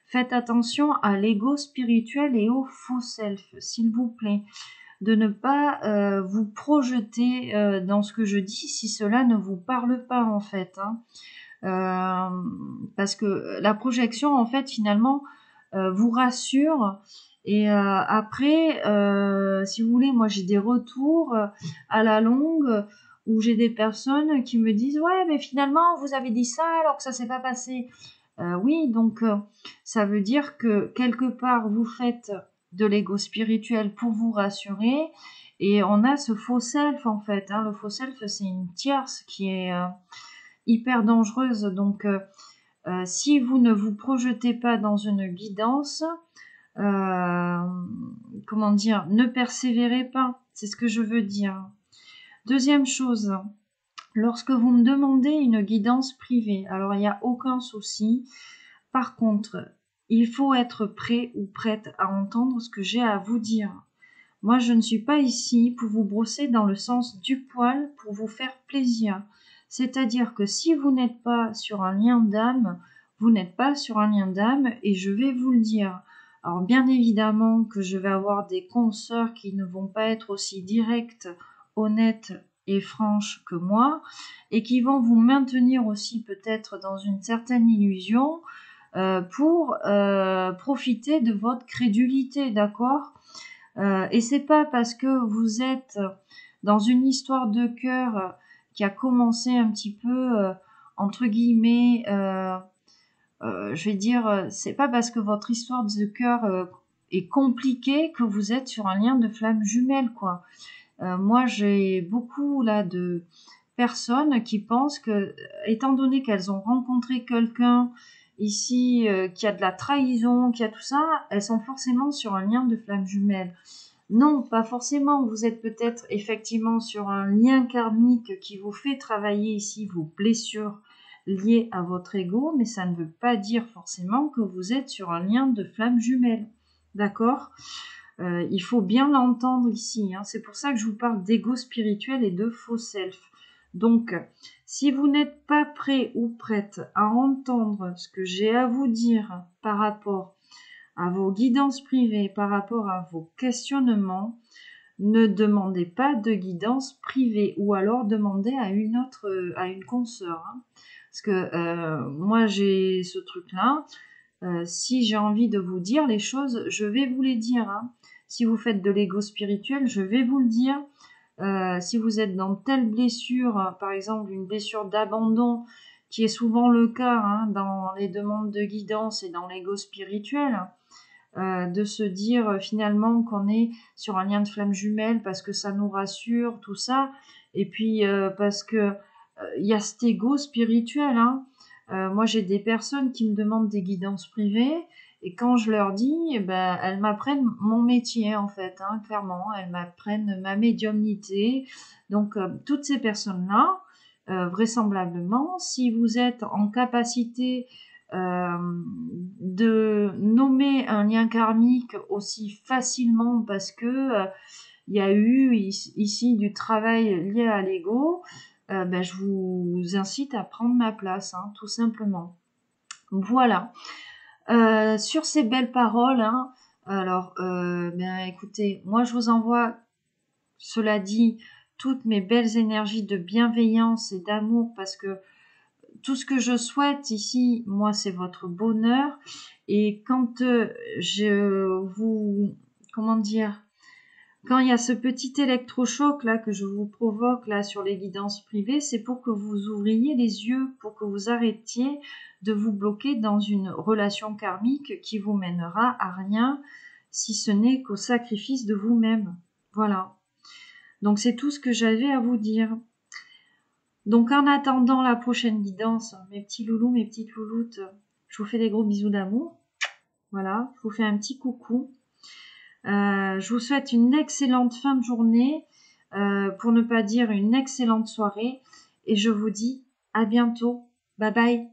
Faites attention à l'ego spirituel et au faux self, s'il vous plaît. De ne pas vous projeter dans ce que je dis si cela ne vous parle pas en fait. Hein. Parce que la projection en fait finalement vous rassure et après si vous voulez moi j'ai des retours à la longue où j'ai des personnes qui me disent ouais mais finalement vous avez dit ça alors que ça s'est pas passé. Oui, donc ça veut dire que quelque part vous faites de l'ego spirituel pour vous rassurer et on a ce faux self en fait. Hein. Le faux self c'est une tierce qui est hyper dangereuse. Donc si vous ne vous projetez pas dans une guidance, comment dire, ne persévérez pas. C'est ce que je veux dire. Deuxième chose, lorsque vous me demandez une guidance privée, alors il n'y a aucun souci. Par contre, il faut être prêt ou prête à entendre ce que j'ai à vous dire. Moi, je ne suis pas ici pour vous brosser dans le sens du poil pour vous faire plaisir. C'est-à-dire que si vous n'êtes pas sur un lien d'âme, vous n'êtes pas sur un lien d'âme et je vais vous le dire. Alors bien évidemment que je vais avoir des consoeurs qui ne vont pas être aussi directes, honnêtes et franches que moi et qui vont vous maintenir aussi peut-être dans une certaine illusion pour profiter de votre crédulité, d'accord ? Et c'est pas parce que vous êtes dans une histoire de cœur qui a commencé un petit peu entre guillemets, je vais dire, c'est pas parce que votre histoire de cœur est compliquée que vous êtes sur un lien de flamme jumelle, quoi. Moi, j'ai beaucoup là de personnes qui pensent que, étant donné qu'elles ont rencontré quelqu'un ici qui a de la trahison, qui a tout ça, elles sont forcément sur un lien de flamme jumelle. Non, pas forcément. Vous êtes peut-être effectivement sur un lien karmique qui vous fait travailler ici vos blessures liées à votre ego, mais ça ne veut pas dire forcément que vous êtes sur un lien de flamme jumelle. D'accord ? Il faut bien l'entendre ici. Hein. C'est pour ça que je vous parle d'ego spirituel et de faux self. Donc, si vous n'êtes pas prêt ou prête à entendre ce que j'ai à vous dire par rapport à vos guidances privées par rapport à vos questionnements, ne demandez pas de guidance privée ou alors demandez à une consoeur. Hein. Parce que moi j'ai ce truc-là. Si j'ai envie de vous dire les choses, je vais vous les dire. Hein. Si vous faites de l'ego spirituel, je vais vous le dire. Si vous êtes dans telle blessure, par exemple une blessure d'abandon, qui est souvent le cas hein, dans les demandes de guidance et dans l'ego spirituel, de se dire finalement qu'on est sur un lien de flamme jumelle parce que ça nous rassure, tout ça, et puis parce que il y a cet ego spirituel. Hein. Moi, j'ai des personnes qui me demandent des guidances privées, et quand je leur dis, eh ben, elles m'apprennent mon métier, en fait, hein, clairement. Elles m'apprennent ma médiumnité. Donc, toutes ces personnes-là, vraisemblablement, si vous êtes en capacité de nommer un lien karmique aussi facilement parce que il y a eu ici du travail lié à l'ego, ben, je vous incite à prendre ma place, hein, tout simplement. Voilà. Sur ces belles paroles, hein, alors, ben, écoutez, moi je vous envoie, cela dit, toutes mes belles énergies de bienveillance et d'amour parce que tout ce que je souhaite ici, moi, c'est votre bonheur. Et quand je vous, comment dire, quand il y a ce petit électrochoc là que je vous provoque là sur les guidances privées, c'est pour que vous ouvriez les yeux, pour que vous arrêtiez de vous bloquer dans une relation karmique qui vous mènera à rien, si ce n'est qu'au sacrifice de vous-même. Voilà. Donc c'est tout ce que j'avais à vous dire. Donc en attendant la prochaine guidance, mes petits loulous, mes petites louloutes, je vous fais des gros bisous d'amour. Voilà, je vous fais un petit coucou. Je vous souhaite une excellente fin de journée, pour ne pas dire une excellente soirée. Et je vous dis à bientôt. Bye bye.